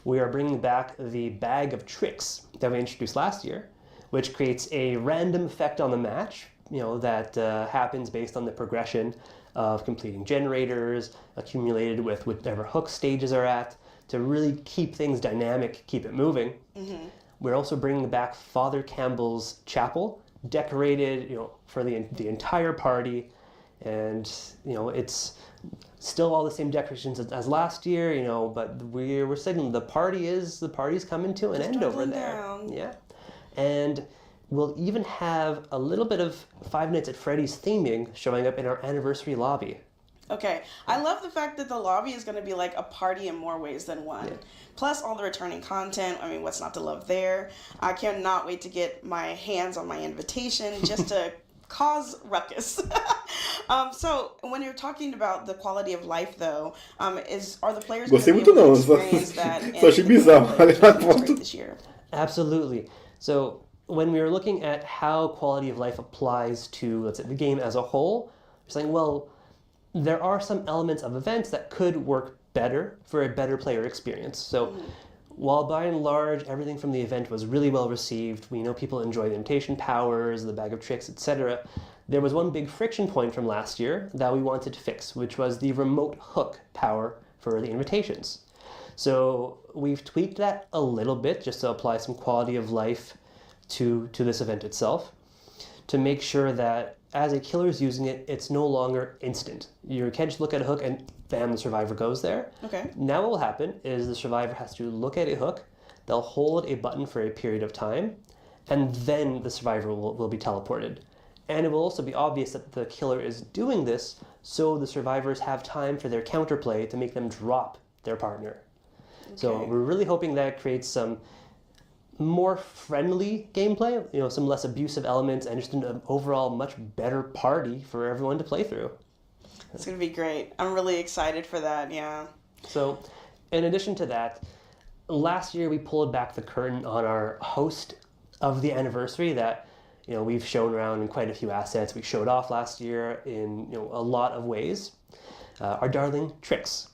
We are bringing back the bag of tricks that we introduced last year, which creates a random effect on the match, that happens based on the progression of completing generators, accumulated with whatever hook stages are at, to really keep things dynamic, keep it moving. Mm-hmm. We're also bringing back Father Campbell's chapel, decorated, for the entire party, and it's still all the same decorations as last year, but we're saying the party's coming to an end over there.
Down.
Yeah, and we'll even have a little bit of Five Nights at Freddy's theming showing up in our anniversary lobby.
Okay, I love the fact that the lobby is going to be like a party in more ways than one. Yeah. Plus all the returning content. I mean, what's not to love there? I cannot wait to get my hands on my invitation just to cause ruckus. So when you're talking about the quality of life, though, are the players going to be able to experience that this year?
Absolutely. So when we were looking at how quality of life applies to, let's say, the game as a whole, we're saying, well, there are some elements of events that could work better for a better player experience. So while by and large everything from the event was really well received, we know people enjoy the invitation powers, the bag of tricks, etc., there was one big friction point from last year that we wanted to fix, which was the remote hook power for the invitations. So we've tweaked that a little bit just to apply some quality of life to this event itself, to make sure that as a killer is using it, it's no longer instant. You can't just look at a hook and bam, the survivor goes there.
Okay.
Now what will happen is the survivor has to look at a hook, they'll hold a button for a period of time, and then the survivor will be teleported. And it will also be obvious that the killer is doing this so the survivors have time for their counterplay to make them drop their partner. Okay. So we're really hoping that creates some more friendly gameplay, some less abusive elements, and just an overall much better party for everyone to play through.
It's going to be great. I'm really excited for that, yeah.
So, in addition to that, last year we pulled back the curtain on our host of the anniversary that, we've shown around in quite a few assets. We showed off last year in, a lot of ways. Our darling Trix.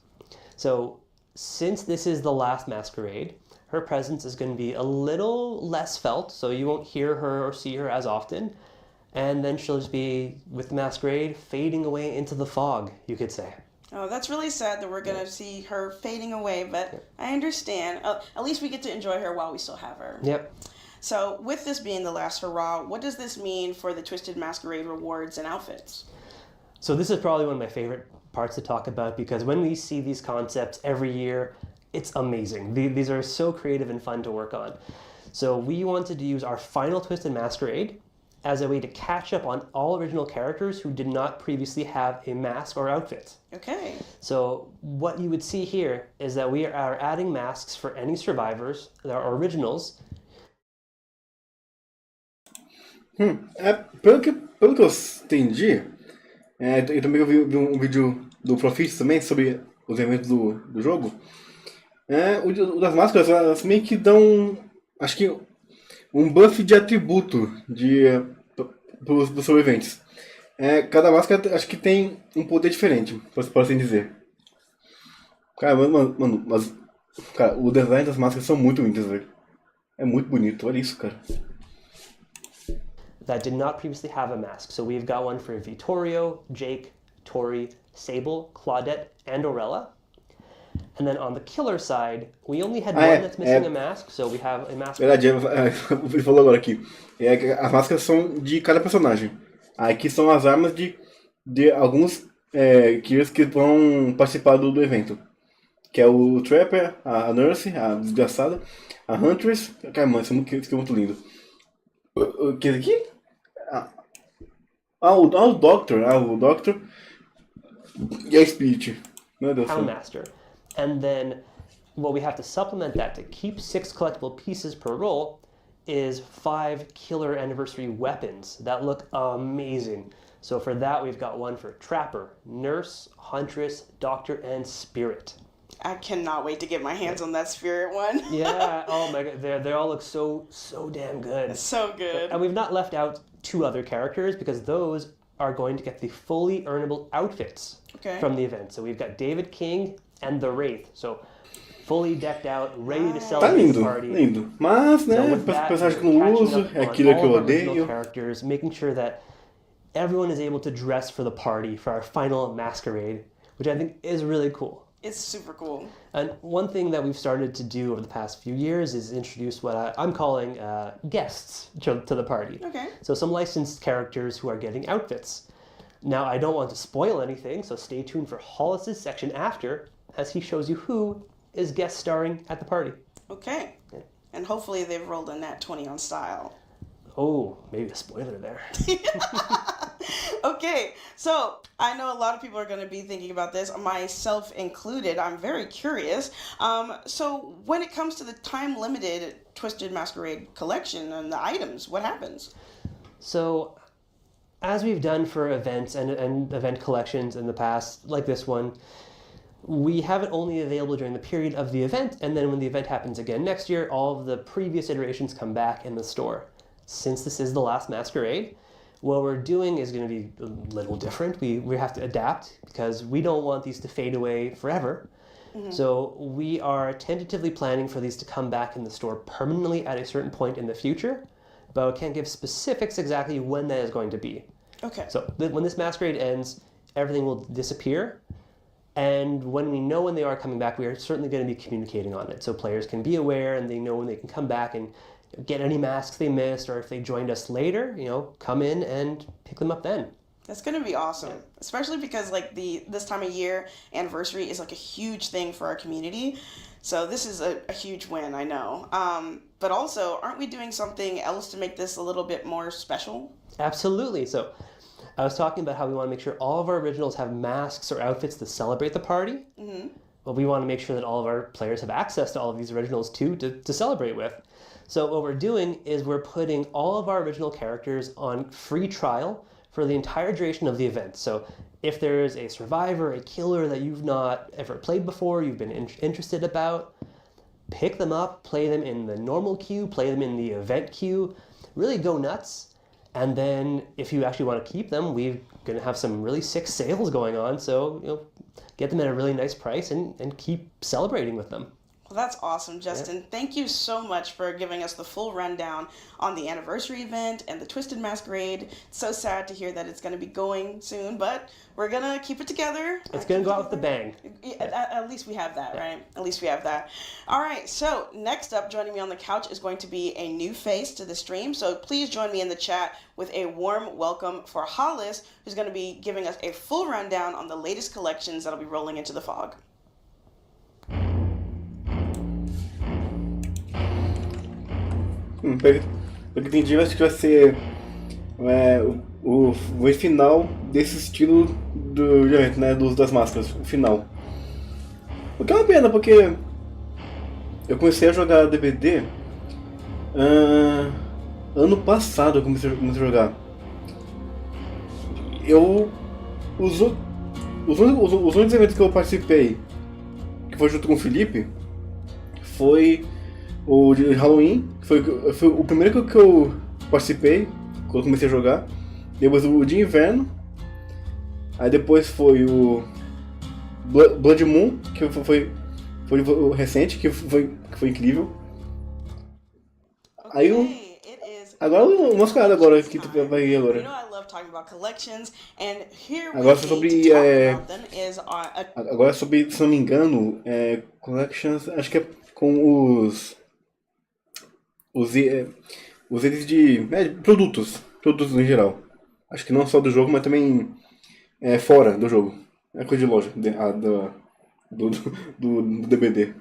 So, since this is the last masquerade, her presence is going to be a little less felt, so you won't hear her or see her as often. And then she'll just be, with the masquerade, fading away into the fog, you could say.
Oh, that's really sad that we're going to see her fading away, but I understand. At least we get to enjoy her while we still have her.
Yep.
So, with this being the last hurrah, what does this mean for the Twisted Masquerade rewards and outfits?
So this is probably one of my favorite parts to talk about, because when we see these concepts every year, it's amazing. These are so creative and fun to work on. So we wanted to use our final Twisted Masquerade as a way to catch up on all original characters who did not previously have a mask or outfit.
Okay.
So what you would see here is that we are adding masks for any survivors that are originals.
Pelo que eu entendi, eu também vi um vídeo do Profit também sobre os eventos do jogo. O das máscaras, elas meio que dão, acho que, um buff de atributo dos sobreviventes. Cada máscara, acho que tem um poder diferente, por assim dizer. Cara, mas cara, o design das máscaras são muito lindas, velho. É muito bonito, olha isso, cara.
That did not previously have a mask. So we've got one for Vittorio, Jake, Tori, Sable, Claudette, and Orella. And then on the killer side, we only had one that's missing a mask, so we have a mask.
Verdade, ele falou agora aqui. As máscaras são de cada personagem. Aqui são as armas de alguns killers que vão participar do evento. Que é o Trapper, a Nurse, a desgraçada, a Huntress. Caramba, isso é muito lindo. O que é aqui? O Doctor. O Doctor. E a Spirit. Meu Deus do céu.
Master. And then what we have to supplement that to keep 6 collectible pieces per roll is 5 killer anniversary weapons that look amazing. So for that, we've got one for Trapper, Nurse, Huntress, Doctor, and Spirit.
I cannot wait to get my hands on that Spirit one.
Yeah, oh my god, they all look so damn good.
So good.
And we've not left out 2 other characters because those are going to get the fully earnable outfits from the event. So we've got David King and the Wraith. So fully decked out, ready to celebrate the party.
Lindo. Mas, né, personagem que eu não uso, é aquilo que eu odeio.
Characters, making sure that everyone is able to dress for the party for our final masquerade, which I think is really cool.
It's super cool.
And one thing that we've started to do over the past few years is introduce what I'm calling guests to the party.
Okay.
So some licensed characters who are getting outfits. Now, I don't want to spoil anything, so stay tuned for Hollis's section after, as he shows you who is guest starring at the party.
Okay.
Yeah.
And hopefully they've rolled a nat 20 on style.
Oh, maybe a spoiler there.
Okay, so I know a lot of people are going to be thinking about this, myself included. I'm very curious. So when it comes to the time-limited Twisted Masquerade collection and the items, what happens?
So, as we've done for events and event collections in the past, like this one, we have it only available during the period of the event, and then when the event happens again next year, all of the previous iterations come back in the store. Since this is the last masquerade, what we're doing is going to be a little different. We have to adapt because we don't want these to fade away forever. Mm-hmm. So we are tentatively planning for these to come back in the store permanently at a certain point in the future, but we can't give specifics exactly when that is going to be.
Okay.
So when this masquerade ends, everything will disappear. And when we know when they are coming back, we are certainly going to be communicating on it. So players can be aware and they know when they can come back and get any masks they missed, or if they joined us later, come in and pick them up then.
That's going to be awesome, especially because like this time of year anniversary is like a huge thing for our community. So this is a huge win, I know. But also, aren't we doing something else to make this a little bit more special?
Absolutely. So I was talking about how we want to make sure all of our originals have masks or outfits to celebrate the party. Mm-hmm. Well, we want to make sure that all of our players have access to all of these originals too to celebrate with. So what we're doing is we're putting all of our original characters on free trial for the entire duration of the event. So if there is a survivor, a killer that you've not ever played before, you've been interested about, pick them up, play them in the normal queue, play them in the event queue, really go nuts. And then if you actually want to keep them, we're going to have some really sick sales going on. So get them at a really nice price and keep celebrating with them.
Well, that's awesome, Justin. Yeah. Thank you so much for giving us the full rundown on the anniversary event and the Twisted Masquerade. It's so sad to hear that it's going to be going soon, but we're going to keep it together.
It's going to go out with a bang.
At least we have that, right? At least we have that. All right, so next up, joining me on the couch is going to be a new face to the stream. So please join me in the chat with a warm welcome for Hollis, who's going to be giving us a full rundown on the latest collections that'll be rolling into the fog.
Pelo que entendi, acho que vai ser o final desse estilo do evento, né, do uso das máscaras, o final. O que é uma pena, porque eu comecei a jogar DBD ano passado, eu comecei a jogar. Os únicos eventos que eu participei, que foi junto com o Felipe, foi o de Halloween, que foi o primeiro que eu participei, quando eu comecei a jogar. Depois o de inverno. Aí depois foi o Blood Moon, que foi o recente, que foi incrível. Aí agora o mascarado agora, que vai ir agora. Agora sobre agora sobre, se não me engano, collections, acho que é com os itens de produtos em geral. Acho que não só do jogo, mas também fora do jogo. É coisa de loja do DBD.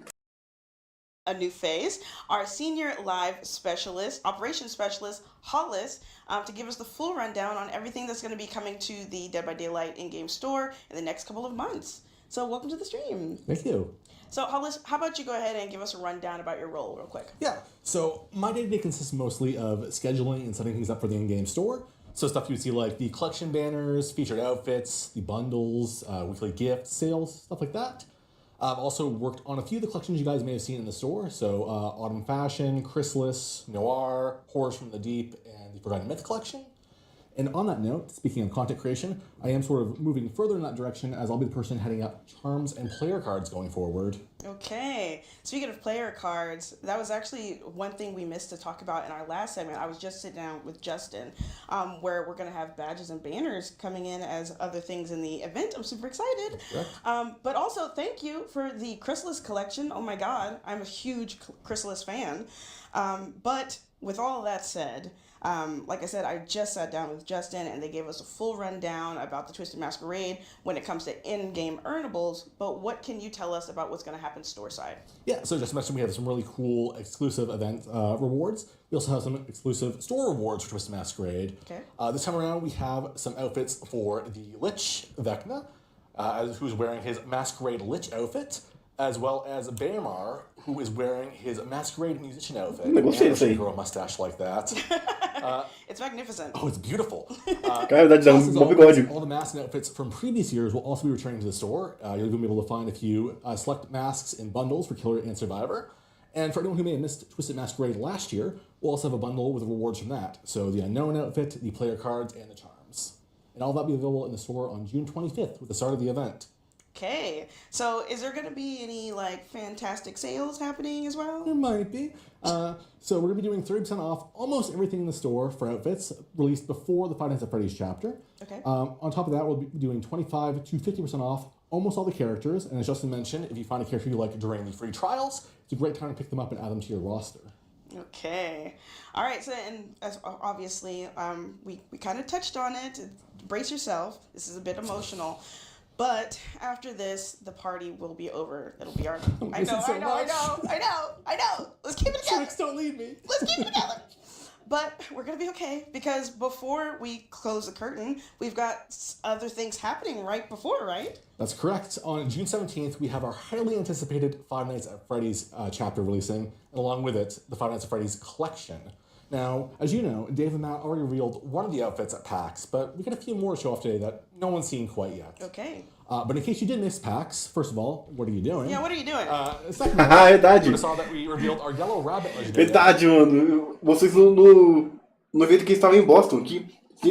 A new phase, our senior live specialist, operations specialist, Hollis, to give us the full rundown on everything that's going to be coming to the Dead by Daylight in-game store in the next couple of months. So welcome to the stream.
Thank you.
So Hollis, how about you go ahead and give us a rundown about your role real quick?
Yeah, so my day-to-day consists mostly of scheduling and setting things up for the in-game store. So stuff you would see like the collection banners, featured outfits, the bundles, weekly gifts, sales, stuff like that. I've also worked on a few of the collections you guys may have seen in the store. So Autumn Fashion, Chrysalis, Noir, Horrors from the Deep, and the Forgotten Myth collection. And on that note, speaking of content creation, I am sort of moving further in that direction as I'll be the person heading up charms and player cards going forward.
Okay. Speaking of player cards, that was actually one thing we missed to talk about in our last segment. I was just sitting down with Justin, where we're going to have badges and banners coming in as other things in the event. I'm super excited. But also, thank you for the Chrysalis collection. Oh my God, I'm a huge Chrysalis fan. But with all that said, like I said, I just sat down with Justin and they gave us a full rundown about the Twisted Masquerade when it comes to in-game earnables. But what can you tell us about what's going to happen store side?
Yeah, so just to mention, we have some really cool exclusive event rewards. We also have some exclusive store rewards for Twisted Masquerade.
Okay.
This time around, we have some outfits for the Lich, Vecna, who's wearing his Masquerade Lich outfit, as well as Bearmar, who is wearing his Masquerade musician outfit. I grow a mustache like that.
It's magnificent.
Oh, it's beautiful.
Cara, bigode.
All the masks and outfits from previous years will also be returning to the store. You're going to be able to find a few select masks in bundles for Killer and Survivor. And for anyone who may have missed Twisted Masquerade last year, we'll also have a bundle with rewards from that. So the Unknown outfit, the player cards, and the charms. And all that will be available in the store on June 25th with the start of the event.
Okay, so is there going to be any like fantastic sales happening as well?
There might be. So we're going to be doing 30% off almost everything in the store for outfits released before the Five Nights at Freddy's chapter.
Okay.
On top of that, we'll be doing 25 to 50% off almost all the characters. And as Justin mentioned, if you find a character you like during the free trials, it's a great time to pick them up and add them to your roster.
Okay. All right. So, and as obviously, we kind of touched on it. Brace yourself. This is a bit emotional. But after this, the party will be over. It'll be our... I know. Let's keep it together.
Tricks don't lead me.
Let's keep it together. But we're going to be okay because before we close the curtain, we've got other things happening right before, right?
That's correct. On June 17th, we have our highly anticipated Five Nights at Freddy's chapter releasing, and along with it, the Five Nights at Freddy's collection. Now, as you know, Dave and Matt already revealed one of the outfits at PAX, but we got a few more to show off today that no one's seen quite yet.
Okay.
But in case you did miss PAX, first of all, what are you doing?
Yeah, what are you doing?
Second of all,
Verdade.
you saw that we revealed our Yellow Rabbit legendary.
Verdade, mano. Vocês no evento que estava em Boston, que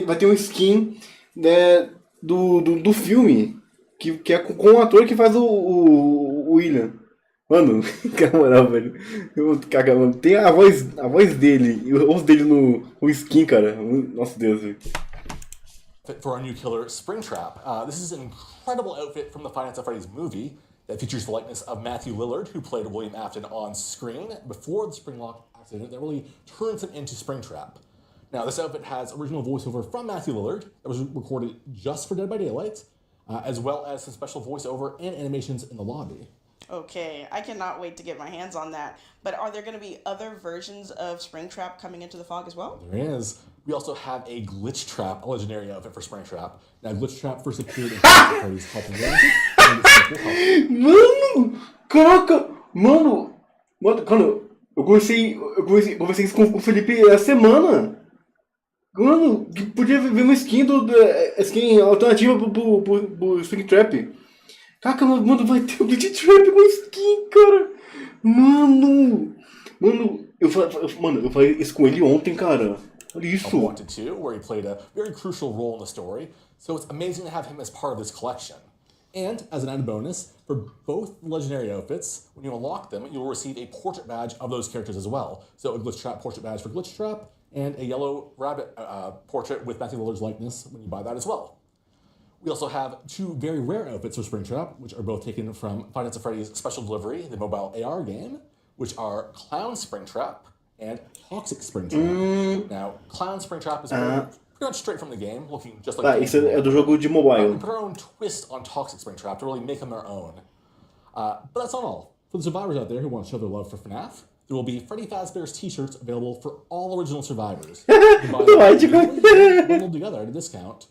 vai ter um skin, né, do filme, que é com o ator que faz o William. Mano, na moral, velho. Caga, mano. Tem a voz dele e o rosto dele no skin, cara. Nossa Deus, velho.
For our new killer, Springtrap. This is an incredible outfit from the Five Nights at Freddy's movie that features the likeness of Matthew Lillard, who played William Afton on screen before the Springlock accident that really turns him into Springtrap. Now, this outfit has original voiceover from Matthew Lillard that was recorded just for Dead by Daylight, as well as some special voiceover and animations in the lobby.
Okay, I cannot wait to get my hands on that. But are there going to be other versions of Springtrap coming into the fog as well?
There is. We also have a Glitch Trap, a legendary outfit for Springtrap. Now, Glitch Trap first appeared in Freddy's Helping Hand.
Mano! Caraca! Mano, quando eu conversei isso com o Felipe essa semana. Mano, podia ver uma skin skin alternativa pro Springtrap. Caraca, mano, vai ter o Glitch Trap com skin, cara. Mano, eu falei isso com ele ontem, cara. Olha isso.
Wanted to, where he played a very crucial role in the story. So it's amazing to have him as part of this collection. And as an added bonus, for both legendary outfits, when you unlock them, you'll receive a portrait badge of those characters as well. So a Glitch Trap portrait badge for Glitch Trap, and a Yellow Rabbit portrait with Matthew Lillard's likeness when you buy that as well. We also have two very rare outfits for Springtrap, which are both taken from Five Nights at Freddy's Special Delivery, the mobile AR game, which are Clown Springtrap and Toxic Springtrap. Now, Clown Springtrap is pretty much straight from the game, looking just like...
isso é do jogo de mobile.
We put our own twist on Toxic Springtrap to really make them our own. But that's not all. For the survivors out there who want to show their love for FNAF, there will be Freddy Fazbear's t-shirts available for all original survivors. You can buy them bundled together at a discount.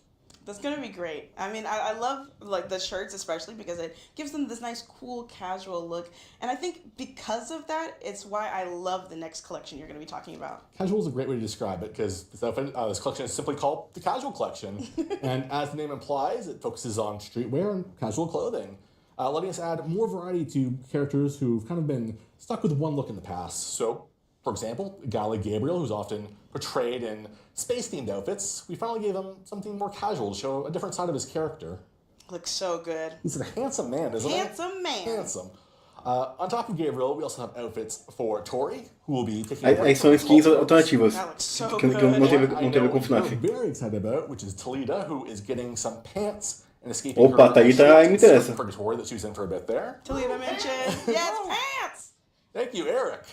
That's gonna be great. I mean, I love like the shirts especially because it gives them this nice, cool, casual look, and I think because of that, it's why I love the next collection you're gonna be talking about.
Casual is a great way to describe it because this collection is simply called the Casual Collection, and as the name implies, it focuses on streetwear and casual clothing, letting us add more variety to characters who've kind of been stuck with one look in the past. So, for example, a guy like Gabriel, who's often portrayed in space-themed outfits, we finally gave him something more casual to show a different side of his character.
Looks so good.
He's a handsome man, isn't he?
Handsome man.
Handsome. On top of Gabriel, we also have outfits for Tori, who will be taking
Aí são skins alternativas.
That looks so
Que
good.
não teve com o
I'm
FNAF.
very excited about, which is Talita, who is getting some pants and escaping
Opa, Talita aí me interessa.
purgatory that she was in for a bit there.
Talita mentioned, yes, pants!
Thank you, Eric.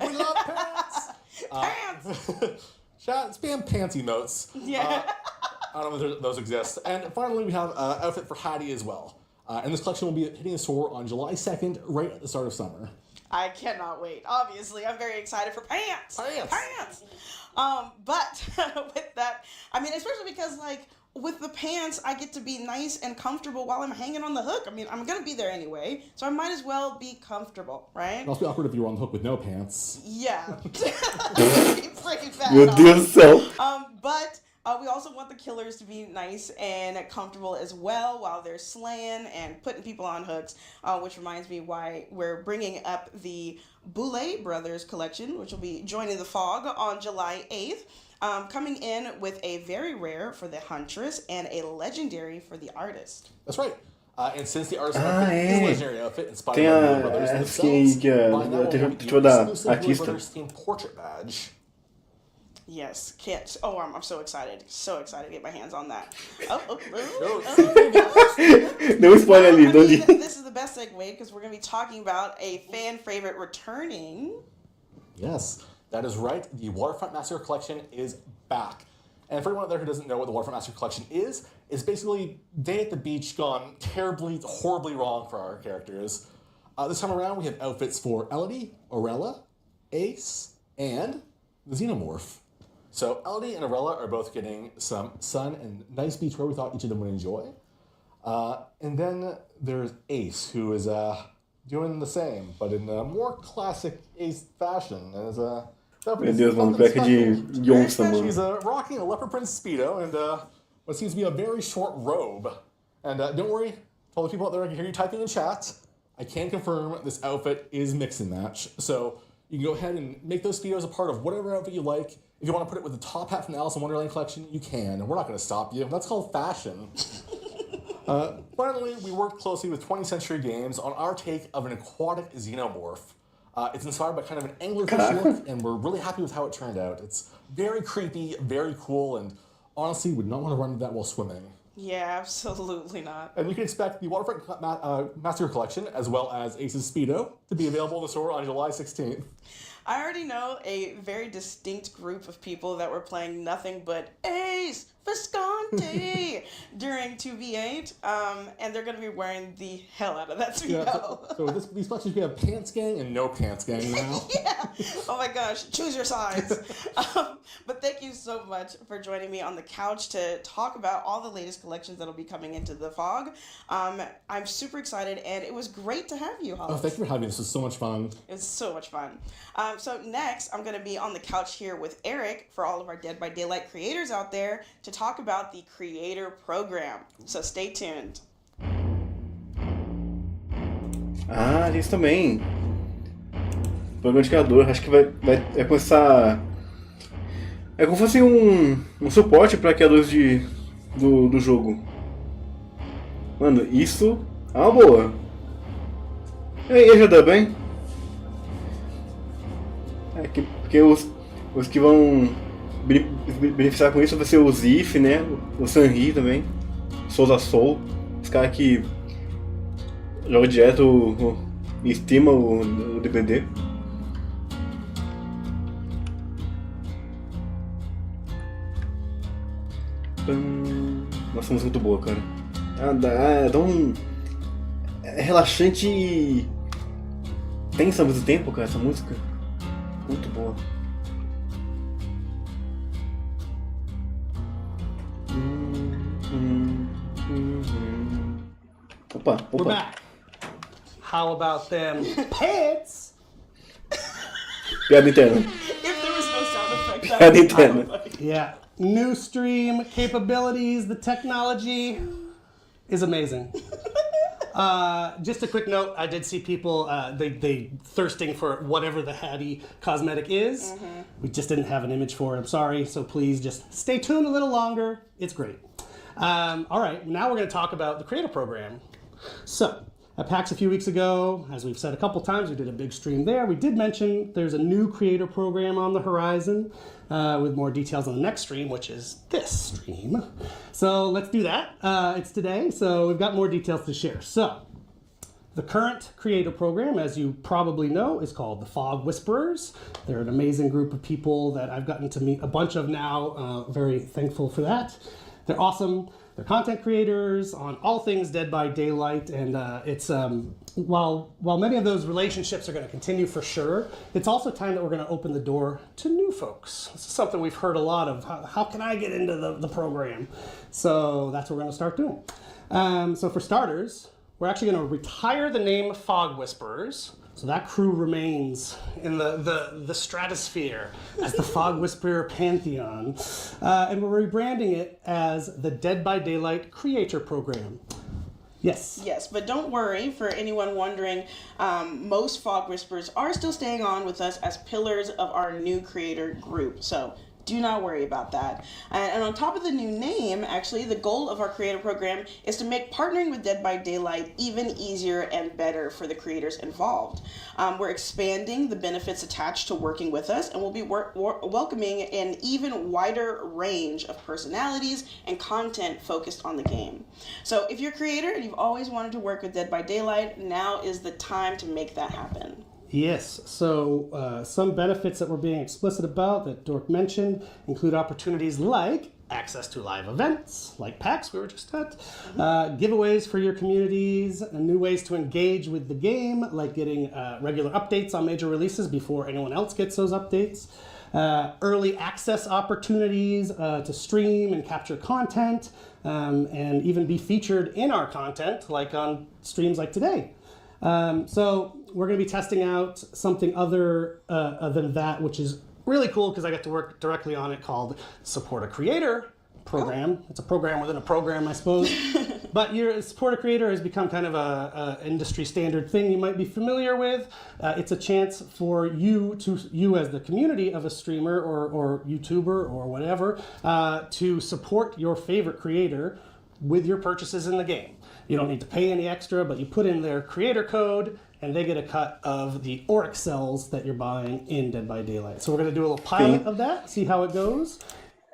We love pants.
Pants!
Chat, spam pants emotes.
Yeah.
I don't know if those exist. And finally, we have an outfit for Hattie as well. And this collection will be hitting the store on July 2nd, right at the start of summer.
I cannot wait. Obviously, I'm very excited for pants.
Pants.
Pants. But with that, I mean, especially because like with the pants, I get to be nice and comfortable while I'm hanging on the hook. I mean, I'm gonna be there anyway, so I might as well be comfortable, right?
It'd also be awkward if you were on the hook with no pants.
Yeah. Pretty bad.
Meu Deus do céu.
But we also want the killers to be nice and comfortable as well while they're slaying and putting people on hooks, which reminds me why we're bringing up the Boulet Brothers collection, which will be joining the Fog on July 8th, coming in with a very rare for the Huntress and a legendary for the Artist.
That's right. And since the artist outfit is a legendary outfit inspired
Tem
by
a
Boulet Brothers
skin
themselves,
que é
by now
da
we'll have
tentativa
the
da
exclusive Boulet
artista.
Brothers themed portrait badge.
Yes, can't. Oh, I'm so excited. So excited to get my hands on that.
Deu um spoiler ali,
I
não
mean,
li.
this is the best segue because we're going to be talking about a fan favorite returning.
Yes, that is right. The Waterfront Massacre Collection is back. And for anyone out there who doesn't know what the Waterfront Massacre Collection is basically Day at the Beach gone terribly, horribly wrong for our characters. This time around, we have outfits for Elodie, Orella, Ace, and the Xenomorph. So Elodie and Orella are both getting some sun and nice beach wear we thought each of them would enjoy. And then there's Ace, who is doing the same, but in a more classic Ace fashion. As
Meu Deus, mano, cueca de onça, mano.
She's rocking a leopard print speedo and what seems to be a very short robe. And don't worry, to all the people out there, I can hear you typing in chat. I can confirm this outfit is mix and match. So you can go ahead and make those speedos a part of whatever outfit you like. If you want to put it with the top hat from the Alice in Wonderland collection, you can. We're not going to stop you. That's called fashion. Finally, we worked closely with 20th Century Games on our take of an aquatic xenomorph. It's inspired by kind of an anglerfish look, and we're really happy with how it turned out. It's very creepy, very cool, and honestly would not want to run into that while swimming.
Yeah, absolutely not.
And you can expect the Waterfront Massacre Collection, as well as Ace's Speedo, to be available in the store on July 16th.
I already know a very distinct group of people that were playing nothing but Ace Visconti during 2v8, and they're going to be wearing the hell out of that speedo.
Yeah, so these collections, we have Pants Gang and No Pants Gang now.
Yeah. Oh my gosh, choose your sides. But thank you so much for joining me on the couch to talk about all the latest collections that'll be coming into the Fog. I'm super excited, and it was great to have you, Hollis.
Oh, thank you for having me. This was so much fun.
It was so much fun. So next, I'm going to be on the couch here with Eric for all of our Dead by Daylight creators out there to talk about the Creator Program. So stay tuned.
Ah, isso também. Programa de criador, acho que vai começar. É como se fosse um suporte para criadores do jogo. Mano, isso é uma boa. E aí, ajuda bem? Porque os que vão beneficiar com isso vai ser o Zif, né? O Sanri também. Souza Soul. Os caras que jogam direto e estima o DBD. Nossa, música muito boa, cara. É relaxante e tensa ao mesmo tempo, cara, essa música. Muito boa.
We're back. How about them pants?
Piada interna.
If there was no sound effect, that
Piada
would be
interna.
funny.
Yeah. New stream capabilities, the technology is amazing. Just a quick note, I did see people, they thirsting for whatever the Hattie cosmetic is. We just didn't have an image for it, I'm sorry, so please just stay tuned a little longer. It's great. All right, now we're going to talk about the creator program. So, at PAX a few weeks ago, as we've said a couple times, we did a big stream there. We did mention there's a new creator program on the horizon with more details on the next stream, which is this stream. So let's do that. It's today, so we've got more details to share. So the current creator program, as you probably know, is called the Fog Whisperers. They're an amazing group of people that I've gotten to meet a bunch of now. Very thankful for that. They're awesome. They're content creators on all things Dead by Daylight, and it's while many of those relationships are going to continue for sure, it's also time that we're going to open the door to new folks. This is something we've heard a lot of. How can I get into the program? So that's what we're going to start doing. So for starters, we're actually going to retire the name Fog Whisperers. So that crew remains in the stratosphere as the Fog Whisperer Pantheon. And we're rebranding it as the Dead by Daylight Creator Program. Yes.
Yes, but don't worry, for anyone wondering, most Fog Whisperers are still staying on with us as pillars of our new creator group. So do not worry about that. And on top of the new name, actually, the goal of our creator program is to make partnering with Dead by Daylight even easier and better for the creators involved. We're expanding the benefits attached to working with us, and we'll be welcoming an even wider range of personalities and content focused on the game. So if you're a creator and you've always wanted to work with Dead by Daylight, now is the time to make that happen.
Yes, so some benefits that we're being explicit about that Dork mentioned include opportunities like access to live events, like PAX we were just at, giveaways for your communities, and new ways to engage with the game, like getting regular updates on major releases before anyone else gets those updates, early access opportunities to stream and capture content, and even be featured in our content, like on streams like today. So we're going to be testing out something other than that, which is really cool because I get to work directly on it, called Support a Creator program. It's a program within a program, I suppose. But your Support a Creator has become kind of a industry standard thing you might be familiar with. It's a chance for you as the community of a streamer or YouTuber or whatever, to support your favorite creator with your purchases in the game. You don't need to pay any extra, but you put in their creator code, and they get a cut of the Auric cells that you're buying in Dead by Daylight. So we're going to do a little pilot of that, see how it goes.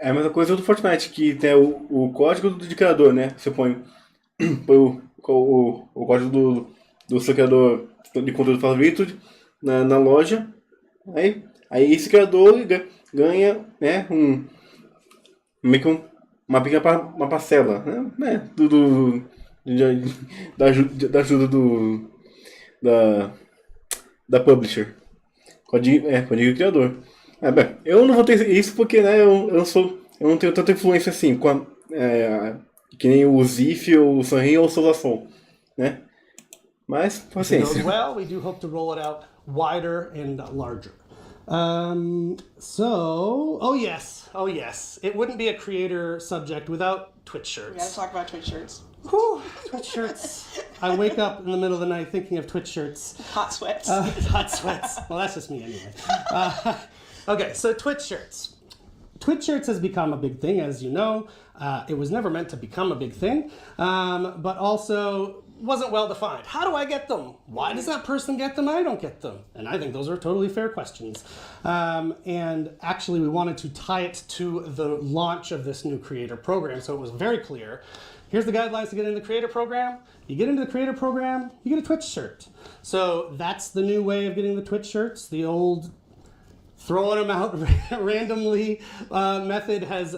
É a mesma coisa do Fortnite, que tem o código de criador, né? Você põe o código do seu criador de conteúdo favorito na loja, aí esse criador ganha, né, meio que uma pequena parcela, né, da ajuda da publisher. Código criador. Bem, eu não vou ter isso porque, né, eu não tenho tanta influência assim, que nem o Zif, ou o Sanrin ou o Solasol, né? Mas, paciência.
If it goes well, we do hope to roll it out wider and larger. Oh yes, it wouldn't be a creator subject without Twitch shirts.
We gotta talk about Twitch shirts.
Whew, Twitch shirts. I wake up in the middle of the night thinking of Twitch shirts.
Hot sweats.
Hot sweats. Well, that's just me anyway. Okay, so Twitch shirts. Twitch shirts has become a big thing, as you know. It was never meant to become a big thing, but also wasn't well defined. How do I get them? Why does that person get them? I don't get them. And I think those are totally fair questions. And actually, we wanted to tie it to the launch of this new creator program, so it was very clear. Here's the guidelines to get into the creator program. You get into the creator program, you get a Twitch shirt. So that's the new way of getting the Twitch shirts. The old throwing them out randomly method has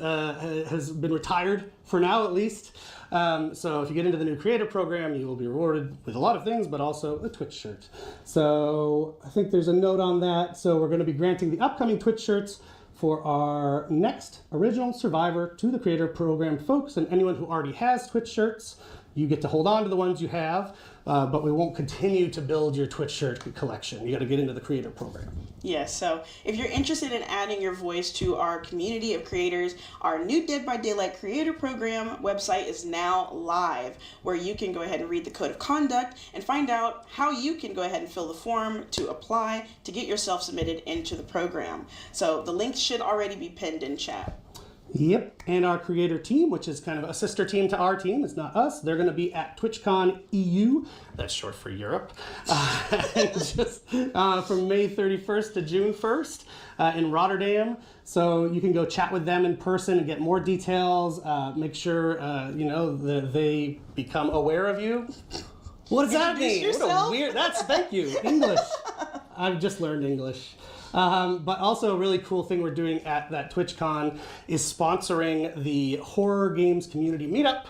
been retired for now, at least. So if you get into the new creator program, you will be rewarded with a lot of things, but also a Twitch shirt. So I think there's a note on that. So we're going to be granting the upcoming Twitch shirts for our next original survivor to the creator program folks, and anyone who already has Twitch shirts. You get to hold on to the ones you have, but we won't continue to build your Twitch shirt collection. You got to get into the creator program.
Yes, so if you're interested in adding your voice to our community of creators, our new Dead by Daylight creator program website is now live, where you can go ahead and read the code of conduct and find out how you can go ahead and fill the form to apply to get yourself submitted into the program. So the link should already be pinned in chat.
Yep, and our creator team, which is kind of a sister team to our team, it's not us. They're going to be at TwitchCon EU, that's short for Europe, just from May 31st to June 1st in Rotterdam. So you can go chat with them in person and get more details. Make sure that they become aware of you. What does that mean? What a weird. Thank you. English. I've just learned English. But also a really cool thing we're doing at that TwitchCon is sponsoring the Horror Games Community Meetup.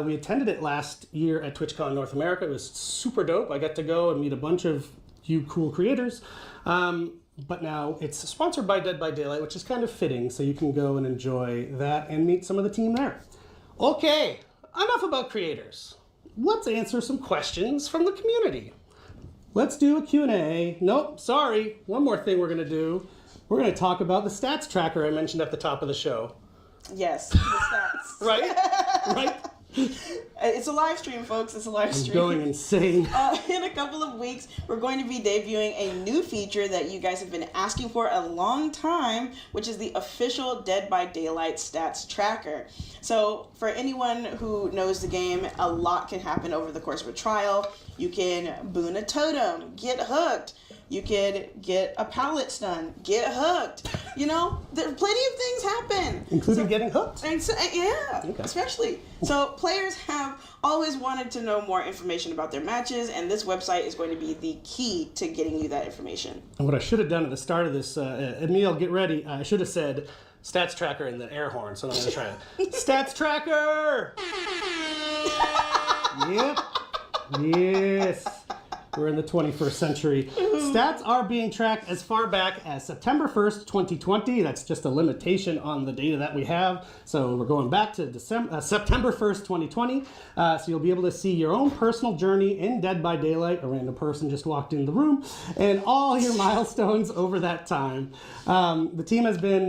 We attended it last year at TwitchCon North America. It was super dope. I got to go and meet a bunch of you cool creators. But now it's sponsored by Dead by Daylight, which is kind of fitting, so you can go and enjoy that and meet some of the team there. Okay, enough about creators. Let's answer some questions from the community. Let's do a Q&A. Nope, sorry. One more thing we're going to do. We're going to talk about the stats tracker I mentioned at the top of the show.
Yes, the stats.
Right?
It's a live stream, folks. It's a live stream.
I'm going insane.
In a couple of weeks, we're going to be debuting a new feature that you guys have been asking for a long time, which is the official Dead by Daylight stats tracker. So for anyone who knows the game, a lot can happen over the course of a trial. You can boon a totem, get hooked. You could get a pallet stun, get hooked. You know, there plenty of things happen.
Including getting hooked?
And so, especially. So players have always wanted to know more information about their matches, and this website is going to be the key to getting you that information.
And what I should have done at the start of this, Emil, get ready. I should have said stats tracker and then air horn, so I'm going to try it. Stats tracker! Yep. Yes. We're in the 21st century. Stats are being tracked as far back as September 1st, 2020. That's just a limitation on the data that we have. So we're going back to September 1st, 2020. So you'll be able to see your own personal journey in Dead by Daylight. A random person just walked in the room. And all your milestones over that time. The team has been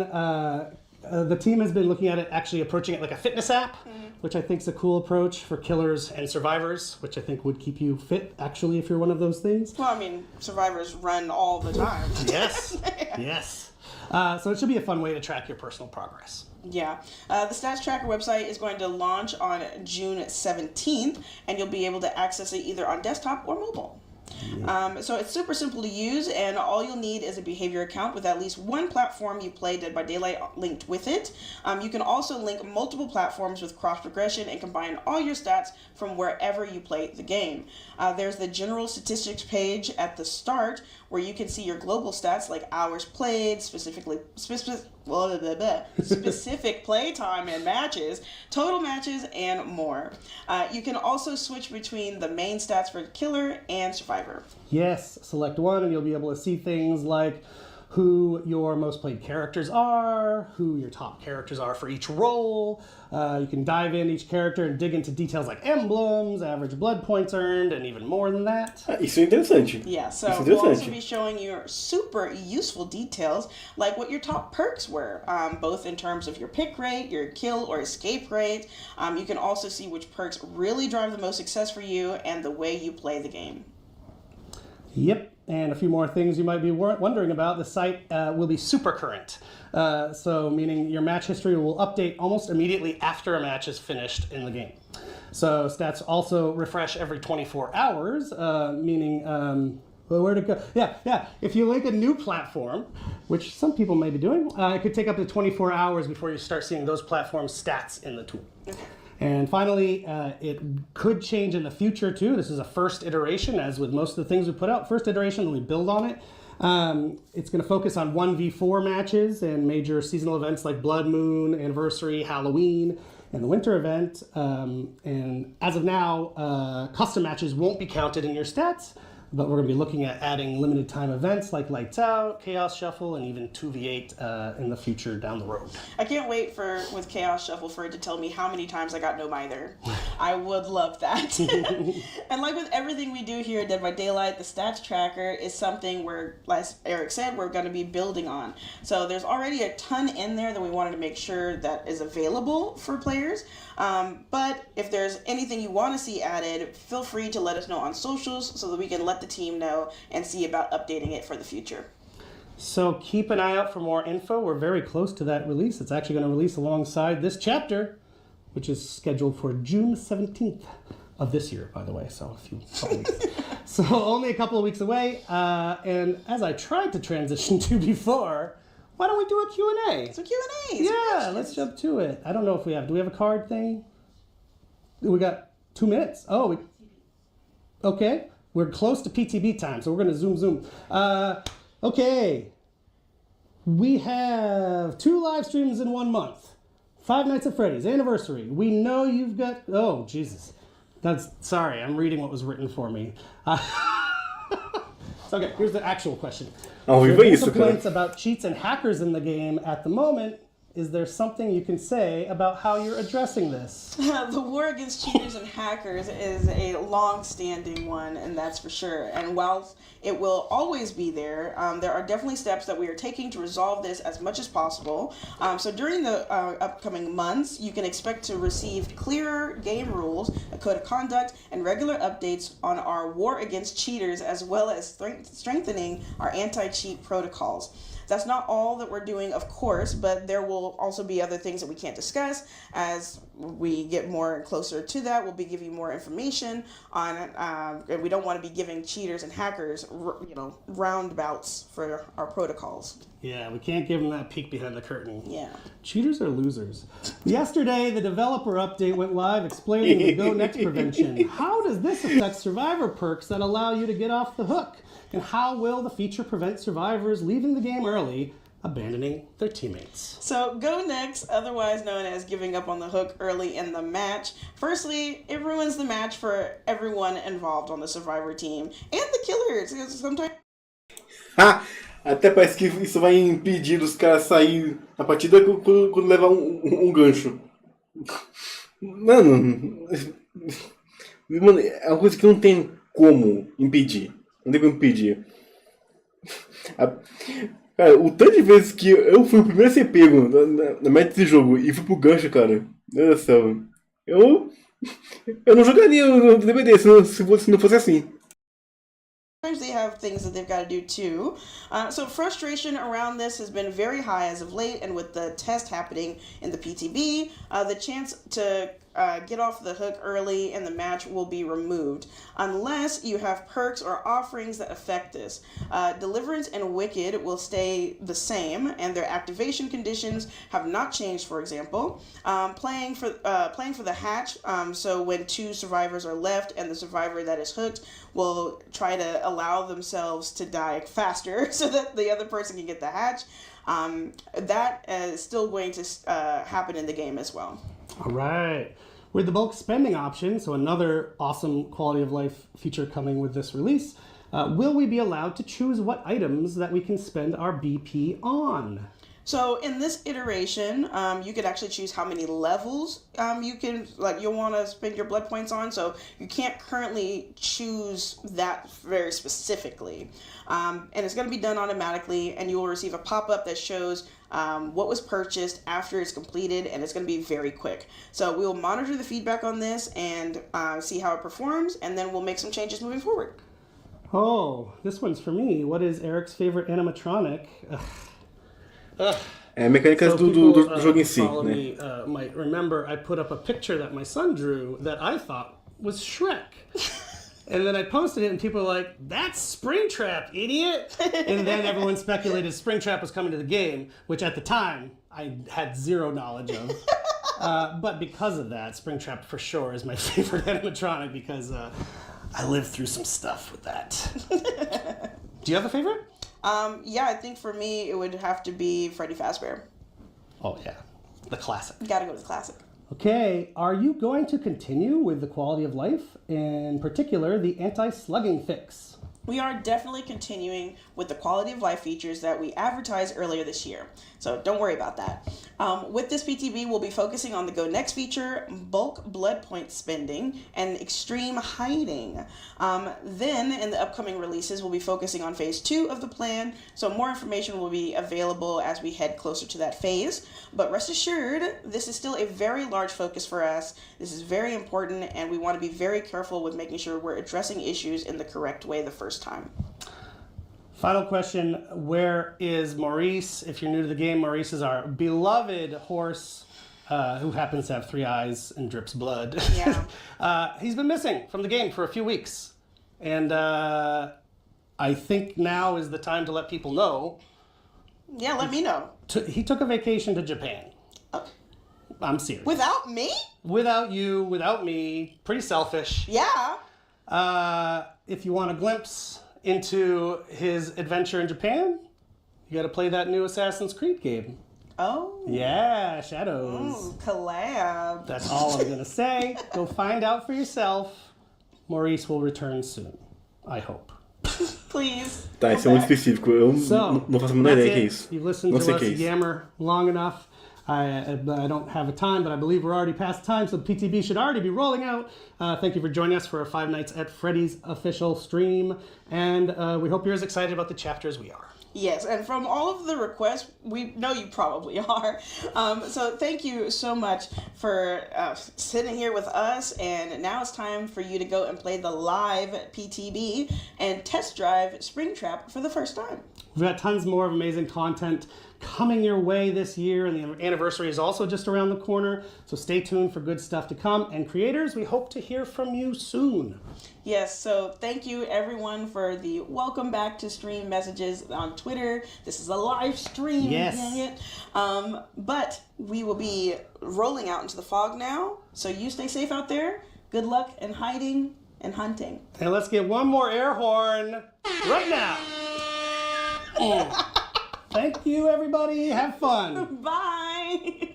looking at it, actually approaching it like a fitness app, which I think is a cool approach for killers and survivors, which I think would keep you fit, actually, if you're one of those things.
Well, I mean, survivors run all the time.
Yes, yes. So it should be a fun way to track your personal progress.
Yeah. The Stats Tracker website is going to launch on June 17th, and you'll be able to access it either on desktop or mobile. So it's super simple to use, and all you'll need is a behavior account with at least one platform you play Dead by Daylight linked with it. You can also link multiple platforms with cross progression and combine all your stats from wherever you play the game. There's the general statistics page at the start where you can see your global stats like hours played, specific play time and matches, total matches, and more. You can also switch between the main stats for killer and survivor.
Yes, select one and you'll be able to see things like who your most played characters are, who your top characters are for each role. You can dive in each character and dig into details like emblems, average blood points earned, and even more than that.
Isso é interessante.
Yeah, so we'll also be showing you super useful details like what your top perks were, both in terms of your pick rate, your kill or escape rate. You can also see which perks really drive the most success for you and the way you play the game.
Yep, and a few more things you might be wondering about. The site will be super current, so meaning your match history will update almost immediately after a match is finished in the game. So stats also refresh every 24 hours, meaning, well, where'd it go? Yeah, if you link a new platform, which some people may be doing, it could take up to 24 hours before you start seeing those platform stats in the tool. And finally, it could change in the future too. This is a first iteration, as with most of the things we put out. First iteration, and we build on it. It's going to focus on 1v4 matches and major seasonal events like Blood Moon, Anniversary, Halloween, and the Winter event. And as of now, custom matches won't be counted in your stats, but we're going to be looking at adding limited time events like Lights Out, Chaos Shuffle, and even 2v8 in the future down the road.
I can't wait with Chaos Shuffle for it to tell me how many times I got no mither. I would love that. And like with everything we do here at Dead by Daylight, the stats tracker is something where, as Eric said, we're going to be building on. So there's already a ton in there that we wanted to make sure that is available for players. But if there's anything you want to see added, feel free to let us know on socials so that we can let the team know and see about updating it for the future.
So keep an eye out for more info. We're very close to that release. It's actually going to release alongside this chapter, which is scheduled for June 17th of this year, by the way. So couple weeks. So only a couple of weeks away. And as I tried to transition to before, why don't we do a Q&A?
So Q&A.
Yeah, let's jump to it. I don't know if do we have a card thing? We got 2 minutes. Okay. We're close to PTB time, so we're going to zoom. Okay. We have 2 live streams in 1 month. Five Nights at Freddy's anniversary. We know you've got, oh, Jesus. Sorry, I'm reading what was written for me. Okay, here's the actual question. There's complaints about cheats and hackers in the game at the moment. Is there something you can say about how you're addressing this?
The war against cheaters and hackers is a long-standing one, and that's for sure. And while it will always be there, there are definitely steps that we are taking to resolve this as much as possible. So during the upcoming months, you can expect to receive clearer game rules, a code of conduct, and regular updates on our war against cheaters, as well as strengthening our anti-cheat protocols. That's not all that we're doing, of course, but there will also be other things that we can't discuss. As we get more closer to that, we'll be giving more information on, we don't want to be giving cheaters and hackers, roundabouts for our protocols.
Yeah, we can't give them that peek behind the curtain.
Yeah.
Cheaters are losers. Yesterday, the developer update went live explaining the Go Next prevention. How does this affect survivor perks that allow you to get off the hook? And how will the feature prevent survivors leaving the game early, abandoning their teammates?
So Go Next, otherwise known as giving up on the hook early in the match. Firstly, it ruins the match for everyone involved on the survivor team and the killers. Sometimes...
Até parece que isso vai impedir os caras sair na partida quando levar um gancho. Mano, é uma coisa que não tem como impedir. Não tem como impedir. Cara, o tanto de vezes que eu fui o primeiro a ser pego na meta desse jogo e fui pro gancho, cara. Meu Deus do céu. Eu não jogaria no DVD se não fosse assim.
Sometimes they have things that they've got to do too. So frustration around this has been very high as of late, and with the test happening in the PTB, the chance to get off the hook early in the match will be removed, unless you have perks or offerings that affect this. Deliverance and Wicked will stay the same, and their activation conditions have not changed, for example. Playing for the hatch, so when 2 survivors are left and the survivor that is hooked will try to allow themselves to die faster so that the other person can get the hatch. That is still going to happen in the game as well.
All right. With the bulk spending option, so another awesome quality of life feature coming with this release, will we be allowed to choose what items that we can spend our BP on?
So in this iteration, you could actually choose how many levels you'll want to spend your blood points on. So you can't currently choose that very specifically. And it's going to be done automatically, and you will receive a pop-up that shows what was purchased after it's completed, and it's going to be very quick. So we'll monitor the feedback on this and see how it performs, and then we'll make some changes moving forward.
Oh, this one's for me. What is Eric's favorite animatronic?
Mecânicas do jogo em si, né?
Me, might remember I put up a picture that my son drew that I thought was Shrek. And then I posted it and people were like, that's Springtrap, idiot! And then everyone speculated Springtrap was coming to the game, which at the time I had zero knowledge of. But because of that, Springtrap for sure is my favorite animatronic because I lived through some stuff with that. Do you have a favorite?
Yeah, I think for me it would have to be Freddy Fazbear.
Oh yeah, the classic.
You gotta go with the classic.
Okay, are you going to continue with the quality of life, in particular the anti-slugging fix?
we are definitely continuing with the quality of life features that we advertised earlier this year. So don't worry about that. With this PTB, we'll be focusing on the Go Next feature, bulk blood point spending, and extreme hiding. Then in the upcoming releases, we'll be focusing on phase 2 of the plan. So more information will be available as we head closer to that phase. But rest assured, this is still a very large focus for us. This is very important, and we want to be very careful with making sure we're addressing issues in the correct way the first time.
Final question, where is Maurice? If you're new to the game, Maurice is our beloved horse who happens to have 3 eyes and drips blood.
Yeah.
He's been missing from the game for a few weeks. And I think now is the time to let people know.
Yeah, let me know.
He took a vacation to Japan. I'm serious.
Without me?
Without you, without me. Pretty selfish.
Yeah.
If you want a glimpse into his adventure in Japan, you got to play that new Assassin's Creed game.
Oh.
Yeah, Shadows.
Ooh, collab.
That's all I'm going to say. Go find out for yourself. Maurice will return soon. I hope.
Please.
Tá, esse é muito específico. Eu não faço a menor ideia que é isso.
You've listened
Não
to
sei
us
que é isso.
yammer long enough. I don't have a time, but I believe we're already past time, so PTB should already be rolling out. Thank you for joining us for our 5 Nights at Freddy's official stream, and we hope you're as excited about the chapter as we are.
Yes, and from all of the requests, we know you probably are. So thank you so much for sitting here with us, and now it's time for you to go and play the live PTB and test drive Springtrap for the first time.
We've got tons more of amazing content coming your way this year, and the anniversary is also just around the corner, so stay tuned for good stuff to come. And creators, we hope to hear from you soon.
Yes, so thank you everyone for the welcome back to stream messages on Twitter. This is a live stream.
Yes.
Dang it. But we will be rolling out into the fog now, so you stay safe out there. Good luck in hiding and hunting.
And let's get one more air horn right now. Thank you, everybody. Have fun.
Bye.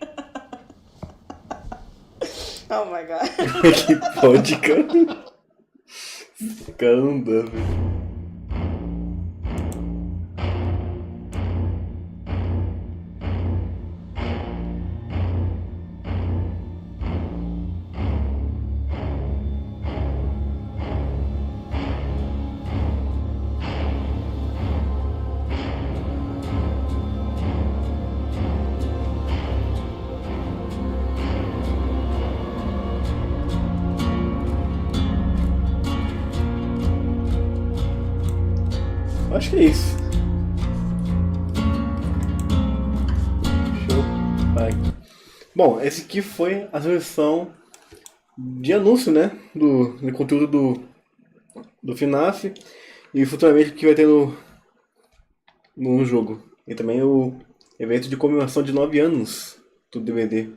Oh my god.
Que pode, cara. Caramba, velho. Acho que é isso. Show. Vai. Bom, esse aqui foi a versão de anúncio, né? Do conteúdo do FNAF e futuramente o que vai ter no jogo. E também o evento de comemoração de 9 anos do DVD,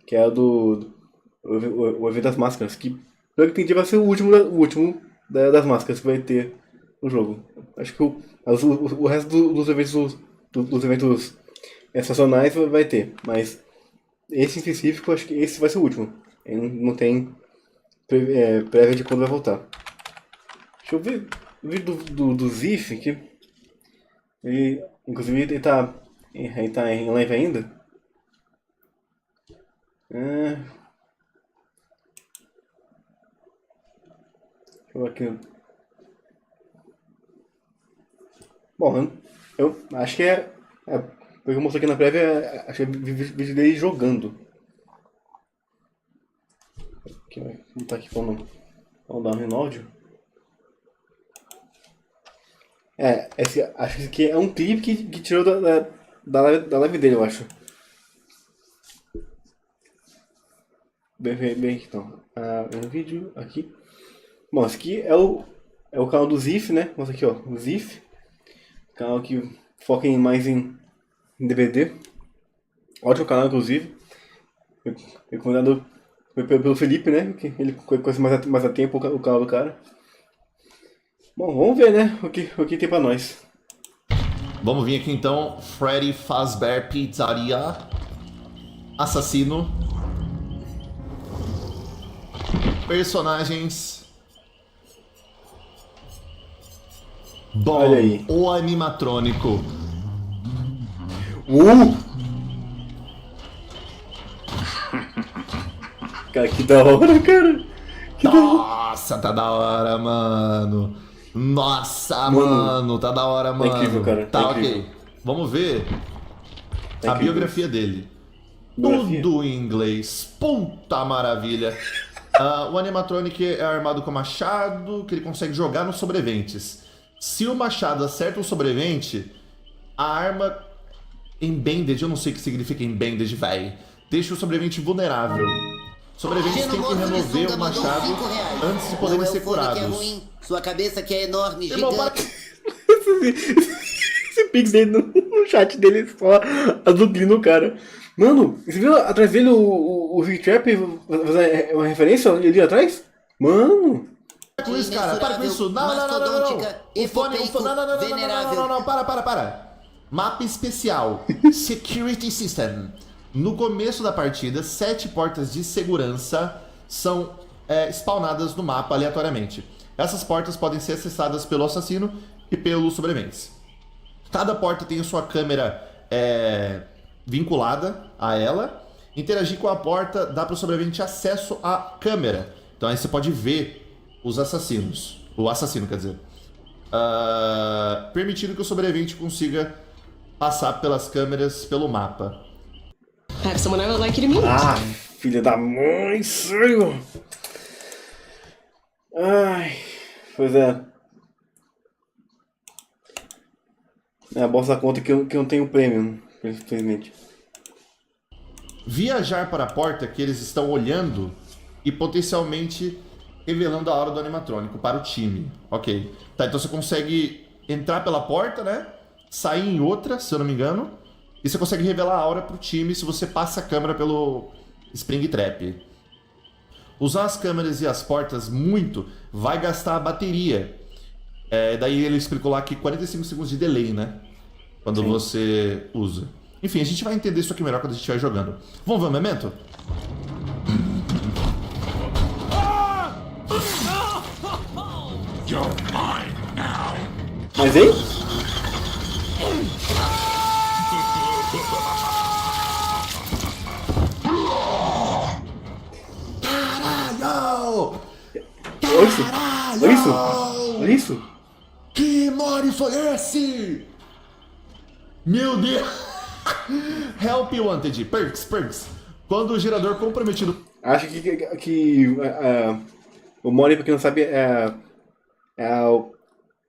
que é o evento das máscaras, que pelo que entendi vai ser o último das máscaras que vai ter no jogo. Acho que o resto dos eventos sazonais vai ter, mas esse em específico, acho que esse vai ser o último. Não tem prévia de quando vai voltar. Deixa eu ver o vídeo do Zif, que inclusive ele tá em live ainda. Deixa eu ver aqui. Bom, eu acho que porque eu mostrei aqui na prévia, acho que é vídeo dele jogando. Aqui, vamos tá aqui falando. Vamos dar um no áudio. Acho que esse aqui é um clipe que tirou da live dele, eu acho. Bem aqui então. Um vídeo aqui. Bom, esse aqui é o canal do Zif, né? Mostra aqui, ó. O Zif. Canal que foca mais em DVD. Ótimo canal, inclusive. Recomendado pelo Felipe, né? Que ele conhece mais a tempo o canal do cara. Bom, vamos ver, né? O que tem pra nós.
Vamos vir aqui então. Freddy Fazbear Pizzaria. Assassino. Personagens. Bom,
Olha aí.
o animatrônico.
Cara, que da hora, cara. Que da hora.
Nossa, tá da hora, mano. Nossa, mano, tá da hora, mano.
incrível, cara,
Tá,
incrível.
ok. Vamos ver a
incrível.
biografia dele.
Biografia?
Tudo em inglês. Puta maravilha. O animatronic é armado com machado que ele consegue jogar nos sobreviventes. Se o machado acerta o sobrevivente, a arma embended, eu não sei o que significa embended, véi, deixa o sobrevivente vulnerável. Sobreviventes têm que remover o machado antes de poderem ser curados.
Sua cabeça que é enorme,
Irmão, para...
Esse pix dele no chat dele só azucrindo o cara. Mano, você viu atrás dele o Rick Trap fazer uma referência ali atrás? Mano.
Para com isso, cara, para com isso. Não. O fone, não, para. Mapa especial. Security System. No começo da partida, 7 portas de segurança são spawnadas no mapa aleatoriamente. Essas portas podem ser acessadas pelo assassino e pelos sobreviventes. Cada porta tem a sua câmera vinculada a ela. Interagir com a porta dá para o sobrevivente acesso à câmera. Então aí você pode ver os assassinos. O assassino, quer dizer. Permitindo que o sobrevivente consiga passar pelas câmeras pelo mapa.
I have someone I would like you to meet.
Ah, filha da mãe, sério. Ai, pois é. É a bosta conta que eu não tenho prêmio, infelizmente.
Viajar para a porta que eles estão olhando e potencialmente revelando a hora do animatrônico para o time. Ok. Tá, então você consegue entrar pela porta, né? Sair em outra, se eu não me engano. E você consegue revelar a aura pro time se você passa a câmera pelo Spring Trap. Usar as câmeras e as portas muito vai gastar a bateria. Daí ele explicou lá que 45 segundos de delay, né? Quando você usa. Enfim, a gente vai entender isso aqui melhor quando a gente estiver jogando. Vamos ver o Memento?
Mas hein?
Caralho!
Olha isso! Olha isso! Olha isso!
Que mori foi esse? Meu Deus! Help Wanted. Perks. Quando o gerador comprometido...
Acho que o Mori, pra quem não sabe, é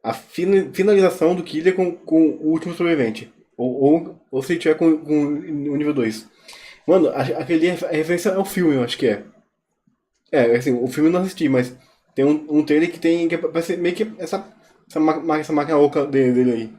a finalização do killer com o último sobrevivente. Ou se tiver com o nível 2. Mano, aquele a referência ao filme, eu acho que é. Assim, o filme eu não assisti, mas tem um trailer que parece meio que essa máquina louca dele aí.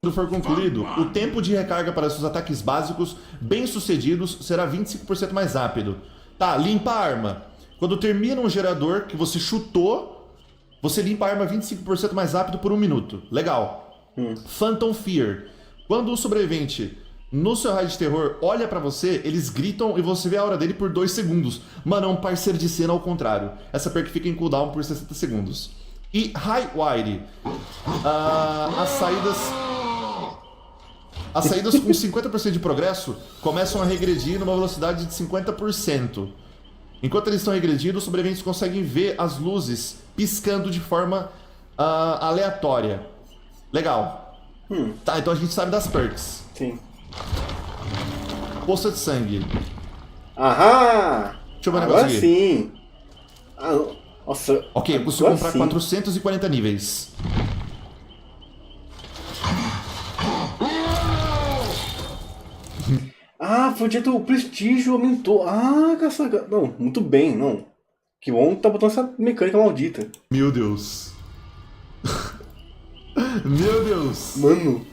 Quando for concluído, o tempo de recarga para seus ataques básicos bem-sucedidos será 25% mais rápido. Tá, limpa a arma. Quando termina um gerador que você chutou, você limpa a arma 25% mais rápido por 1 minuto. Legal. Phantom Fear. Quando o sobrevivente no seu raio de terror olha pra você, eles gritam e você vê a aura dele por 2 segundos. Mano, é um parceiro de cena ao contrário. Essa perk fica em cooldown por 60 segundos. E High Wire. As saídas com 50% de progresso começam a regredir numa velocidade de 50%. Enquanto eles estão regredindo, os sobreviventes conseguem ver as luzes piscando de forma aleatória. Legal. Tá, então a gente sabe das perks.
Sim.
Poça de sangue.
Aham!
Deixa eu ver um
Agora
negócio aqui.
sim! Nossa.
Ok, eu consigo
agora
comprar
sim.
440 níveis.
Foi o dia do prestígio aumentou. Caçaga. Não, muito bem, não. Que bom que tá botando essa mecânica maldita.
Meu Deus. Meu Deus.
Mano.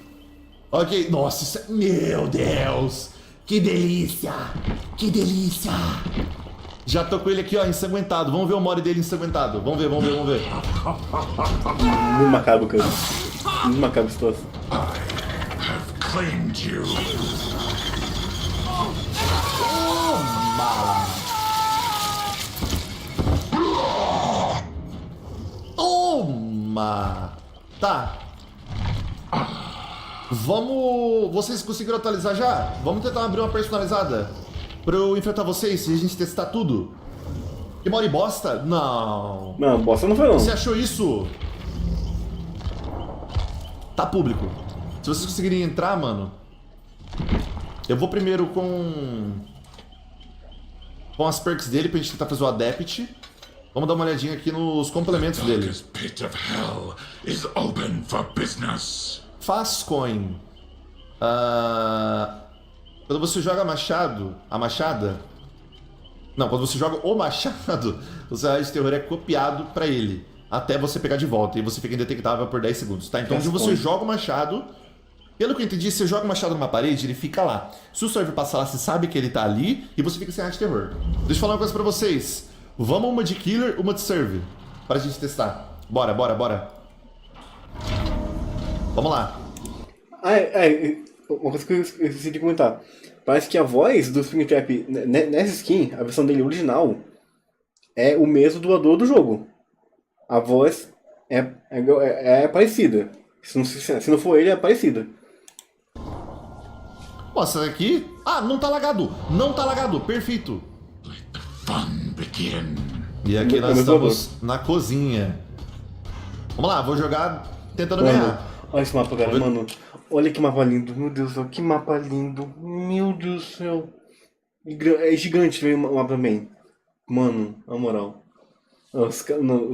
Ok, nossa, isso é... Meu Deus. Que delícia. Que delícia. Já tô com ele aqui, ó, ensanguentado. Vamos ver o mori dele ensanguentado. Vamos ver.
Muito macabro, cara. Muito macabro a situação.
Claimed you.
Toma! Tá. Vamos... Vocês conseguiram atualizar já? Vamos tentar abrir uma personalizada pra eu enfrentar vocês e a gente testar tudo. Que mora em bosta? Não.
Não, bosta não foi não.
Você achou isso? Tá público. Se vocês conseguirem entrar, mano... Eu vou primeiro com as perks dele pra gente tentar fazer o Adept. Vamos dar uma olhadinha aqui nos complementos dele.
Pit of hell is open for business.
Fast coin. Quando você joga machado, a machada... Não, quando você joga o machado, o seu raio de terror é copiado pra ele. Até você pegar de volta. E você fica indetectável por 10 segundos, tá? Então, se você joga o machado... Pelo que eu entendi, se você joga o machado numa parede, ele fica lá. Se o server passar lá, você sabe que ele tá ali e você fica sem raio de terror. Deixa eu falar uma coisa pra vocês. Vamos uma de killer, uma de serve. Pra gente testar. Bora, bora, bora. Vamos lá.
Uma coisa que eu esqueci de comentar. Parece que a voz do Springtrap nessa skin, a versão dele original, é o mesmo dublador do jogo. A voz é parecida. Se não for ele, é parecida.
Nossa, essa daqui... Ah, não tá lagado. Não tá lagado. Perfeito.
Let the fun begin.
E aqui nós estamos na cozinha. Vamos lá, vou jogar tentando ganhar.
Olha esse mapa, cara, mano. Olha que mapa lindo. Meu Deus do céu, que mapa lindo. Meu Deus do céu. É gigante o mapa também. Mano, na moral. Os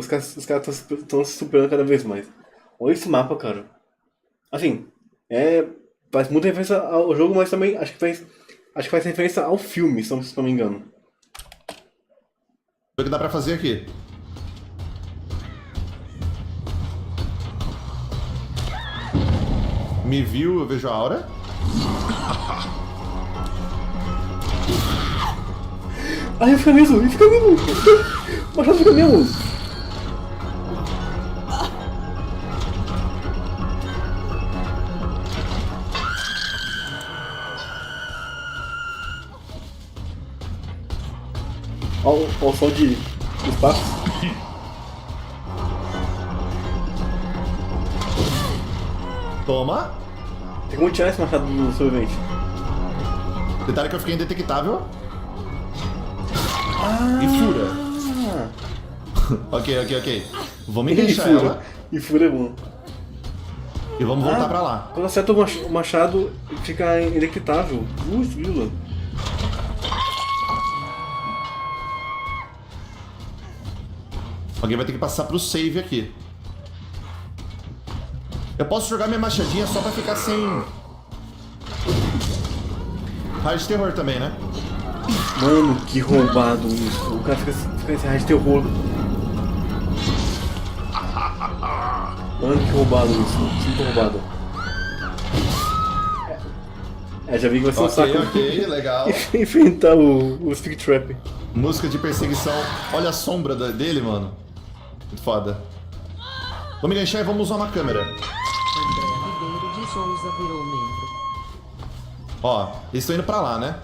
caras estão se superando cada vez mais. Olha esse mapa, cara. Assim, faz muita referência ao jogo, mas também acho que faz referência ao filme, se não me engano.
O que dá pra fazer aqui? Me viu, eu vejo a aura.
Ah, ele fica mesmo, O machado fica mesmo. Olha o som de espaço.
Toma.
Tem como tirar esse machado do sobrevivente.
Detalhe que eu fiquei indetectável. E fura. Ok. Vamos enganchar ela.
E fura é bom.
E vamos voltar pra lá.
Quando acerta o machado, fica indetectável. Grila.
Alguém vai ter que passar pro save aqui. Eu posso jogar minha machadinha só pra ficar sem... raio de terror também, né?
Mano, que roubado isso. O cara fica sem raio de terror. Mano, que roubado isso. Muito roubado. Já vi que vai ser um saco.
Ok, legal.
Enfrentar o Springtrap.
Música de perseguição. Olha a sombra dele, mano. Muito foda. Vamos enganchar e vamos usar uma câmera. Ó, eles estão indo pra lá, né?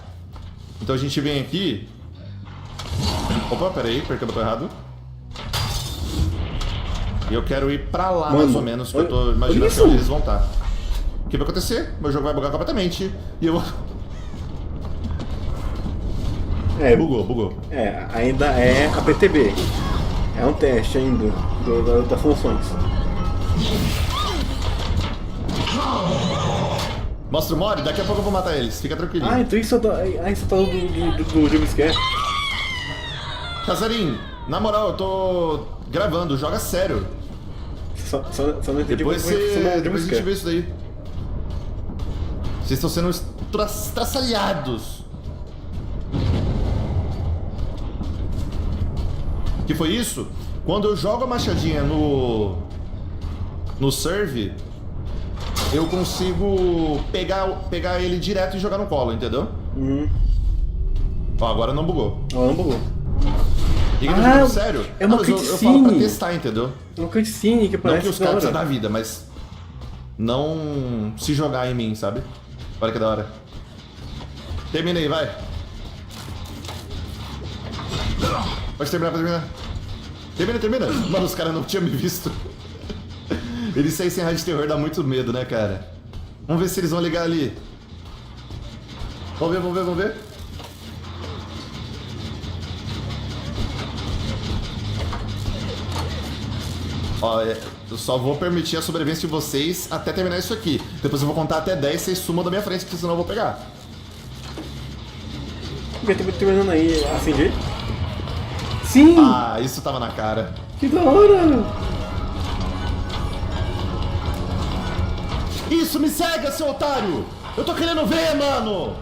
Então a gente vem aqui. Opa, peraí, perdi o botão errado. E eu quero ir pra lá, mais ou menos, que eu tô imaginando que eles vão estar. O que vai acontecer? Meu jogo vai bugar completamente. E eu vou... Bugou.
Ainda é a PTB. É um teste ainda das funções.
Mostra o mod, daqui a pouco eu vou matar eles, fica tranquilinho.
Ah, então isso tá do jogo Quer.
Casarim, na moral, eu tô gravando, joga sério.
Só não entendi
Depois a gente vê isso daí. Vocês estão sendo estraçalhados. Que foi isso? Quando eu jogo a machadinha no serve, eu consigo pegar ele direto e jogar no colo, entendeu? Ó, agora não bugou.
Não bugou.
E que sério?
É uma
mas eu
cutscene.
falo pra testar, entendeu?
É uma cutscene que parece
não que os caras precisam da vida, mas não se jogar em mim, sabe? Olha que da hora. Termina aí, vai. Pode terminar, Termina. Mano, os caras não tinham me visto. Eles saem sem rádio de terror, dá muito medo, né, cara? Vamos ver se eles vão ligar ali. Vamos ver. Ó, eu só vou permitir a sobrevivência de vocês até terminar isso aqui. Depois eu vou contar até 10 e vocês sumam da minha frente, porque senão eu vou pegar.
Terminando aí, acendi? Sim!
Ah, isso tava na cara.
Que da hora!
Isso, me segue, seu otário! Eu tô querendo ver, mano!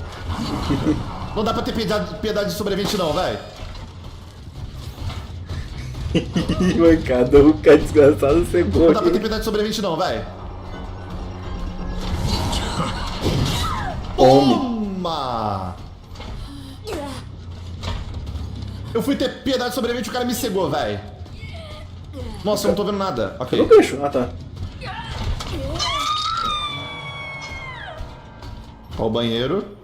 Não dá pra ter piedade de sobrevivente não, vai.
Mancada, o cara desgraçado sem boa.
Não dá pra ter piedade de sobrevivente não, vai. Toma! Eu fui ter piedade de sobrevivente e o cara me cegou, velho. Nossa, eu não tô vendo nada. Ok.
Cadê o gancho? Ah, tá.
Ó o banheiro.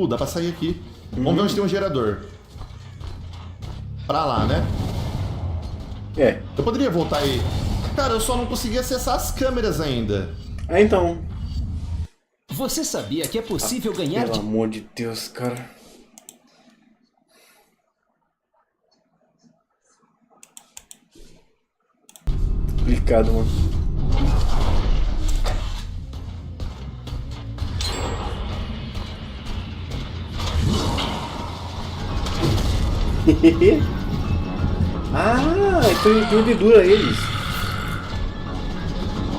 Dá pra sair aqui. Vamos ver onde tem um gerador. Pra lá, né?
É.
Eu poderia voltar aí. Cara, eu só não consegui acessar as câmeras ainda.
Ah, então.
Você sabia que é possível ganhar
Pelo amor de Deus, cara. Complicado, mano. Então endura eles.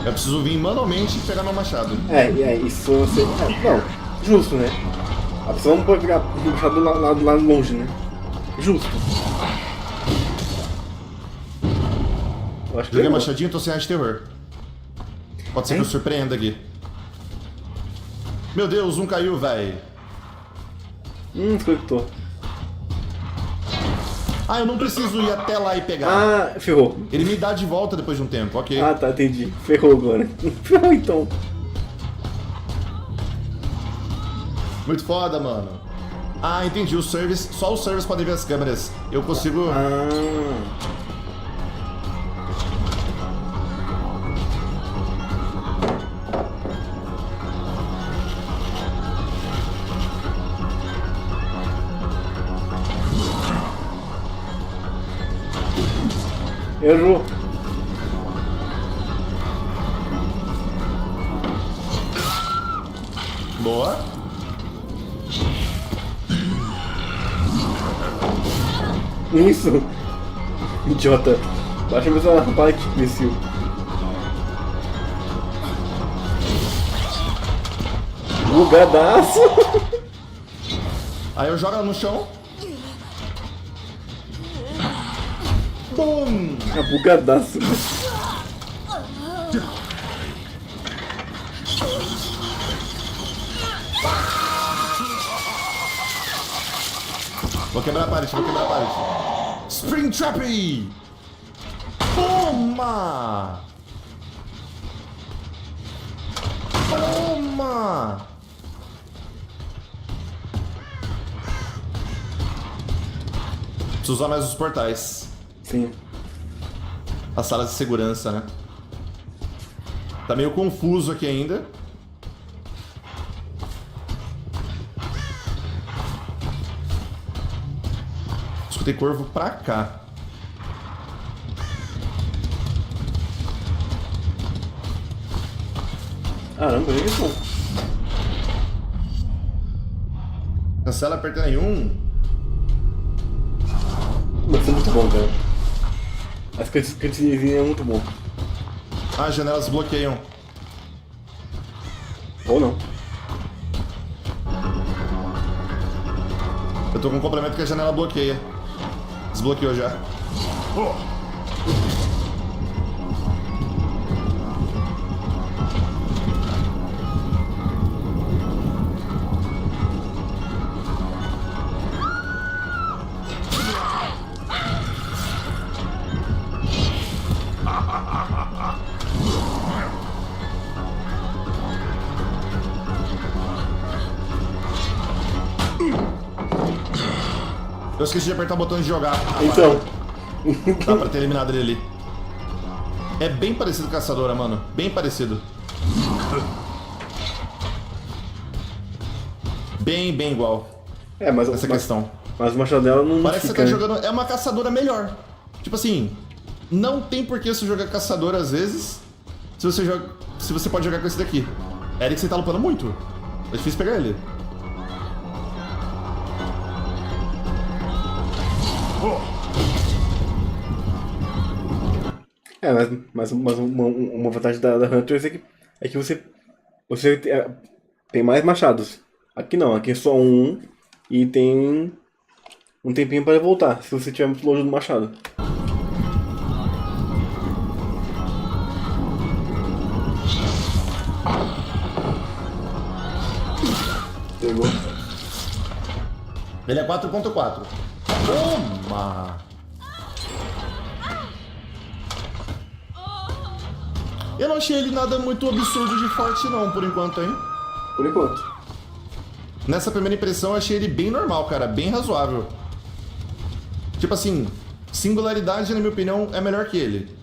Eu preciso vir manualmente e pegar meu machado.
Isso você. Não, justo, né? A pessoa não pode pegar o machado lá longe, né? Justo. Eu acho que
Joguei machadinho e tô sem ar de terror. Pode ser que eu surpreenda aqui. Meu Deus, um caiu, velho.
Desconectou.
Ah, eu não preciso ir até lá e pegar.
Ah, ferrou.
Ele me dá de volta depois de um tempo, ok.
Ah, tá, entendi. Ferrou agora. Ferrou então.
Muito foda, mano. Ah, entendi. O service, só o service pode ver as câmeras. Eu consigo...
Errou.
Boa.
Isso. Idiota. Baixa mesmo a bike, imbecil. Bugadaço.
Aí eu jogo ela no chão. Bum!
Bugadaço.
Vou quebrar a parede, Spring Trap! Toma! Toma! Preciso usar mais os portais.
Sim.
As salas de segurança, né? Tá meio confuso aqui ainda. Escutei corvo pra cá.
Caramba, é isso.
Cancela apertando em 1.
Mas é muito bom, cara. As cutscenes é muito bom.
Ah, as janelas bloqueiam.
Ou não.
Eu tô com um complemento que a janela bloqueia. Desbloqueou já. Eu esqueci de apertar o botão de jogar.
Então.
Dá pra ter eliminado ele ali. É bem parecido com a caçadora, mano. Bem parecido. Bem igual.
Mas
essa questão.
Mas o machado dela não
parece
fica,
que você tá
né?
jogando... É uma caçadora melhor. Tipo assim, não tem por que você jogar caçadora às vezes se você pode jogar com esse daqui. Eric, você tá lupando muito. É difícil pegar ele.
Mas uma vantagem da Hunter é que você tem mais machados. Aqui não, aqui é só um e tem um tempinho para voltar, se você estiver muito longe do machado. Pegou.
Ele é 4.4. Toma! Eu não achei ele nada muito absurdo de forte não, por enquanto, hein?
Por enquanto.
Nessa primeira impressão eu achei ele bem normal, cara, bem razoável. Tipo assim, singularidade, na minha opinião, é melhor que ele.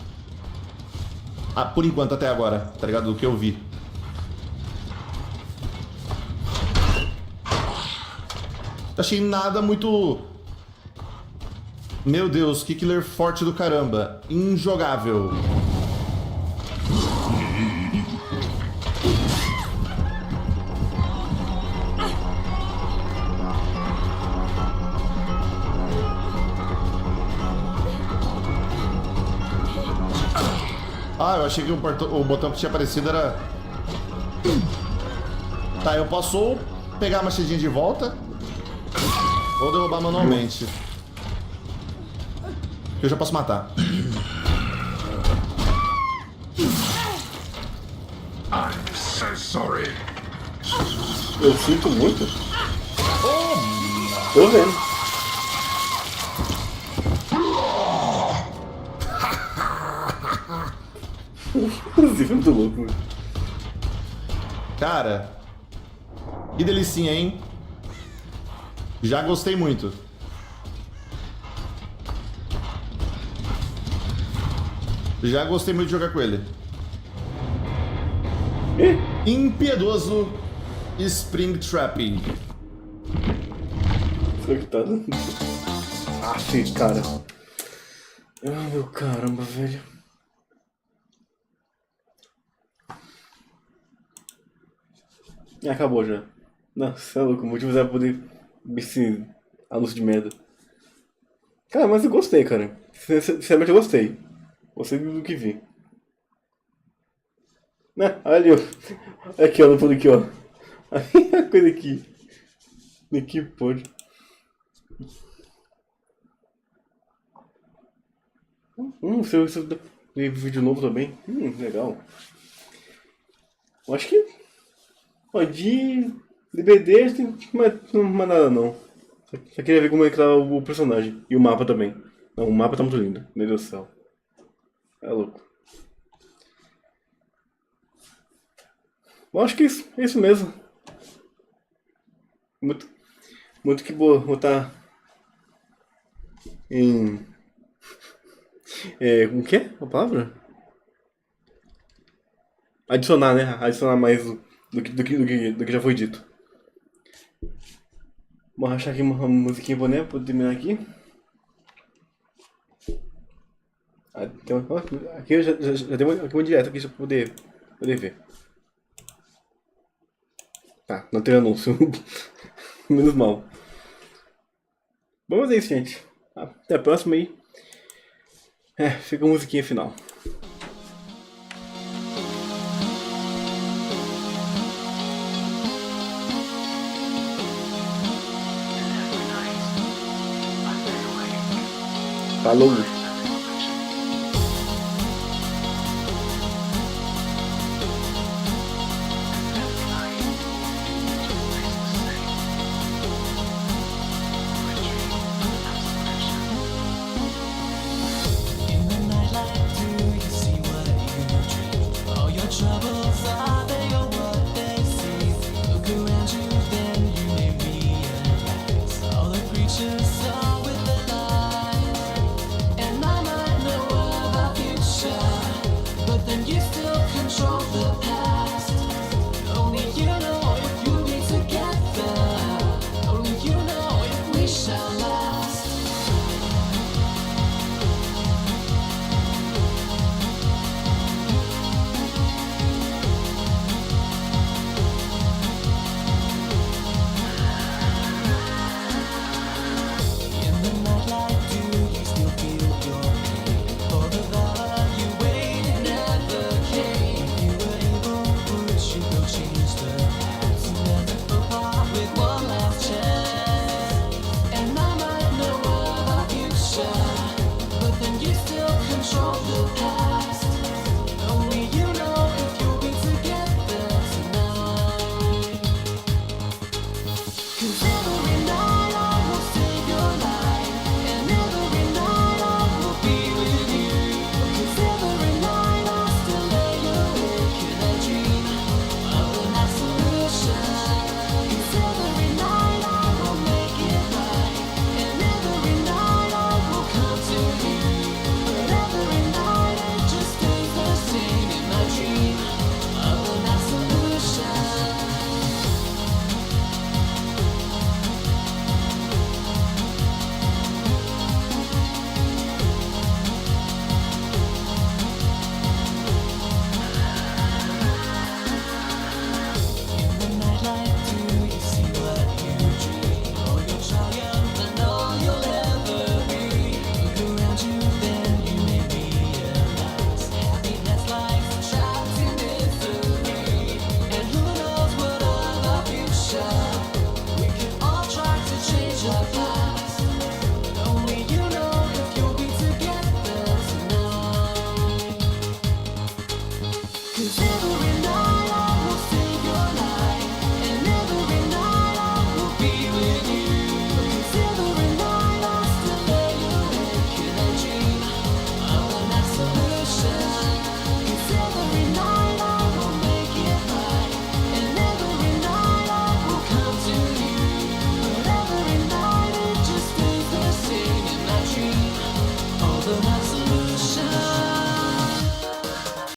Ah, por enquanto, até agora, tá ligado? Do que eu vi. Achei nada muito... Meu Deus, que killer forte do caramba. Injogável. Ah, eu achei que o botão que tinha aparecido era... Tá, eu posso ou pegar a machadinha de volta ou derrubar manualmente. Eu já posso matar.
I'm so sorry.
Eu sinto muito. Tô vendo. Inclusive, é muito louco.
Cara, que delicinha, hein? Já gostei muito. Já gostei muito de jogar com ele. Impiedoso Springtrap.
Conectado. Ah, cara. Ah, meu caramba, velho. Acabou já. Nossa, é louco. O motivo é poder ver esse anúncio de merda. Cara, mas eu gostei, cara. Sinceramente, eu gostei. Gostei do que vi. Né? Olha ali, ó. Aqui, ó, no fundo aqui, ó. A coisa aqui. Aqui pode. Seu vídeo novo também. Legal. Eu acho que... Ó, de DBD não mais nada não. Só queria ver como é que tá o personagem. E o mapa também. Não, o mapa tá muito lindo. Meu Deus do céu. É louco. Eu acho que é isso mesmo. Muito que botar em... como que é a palavra? Adicionar, né? Adicionar mais do que já foi dito. Vou achar aqui uma musiquinha boa, né? Pra terminar aqui. Aqui eu já dei uma direto aqui pra poder ver. Tá, não tem anúncio. Menos mal. Vamos ver isso, gente. Até a próxima aí. Fica a musiquinha final. Falou!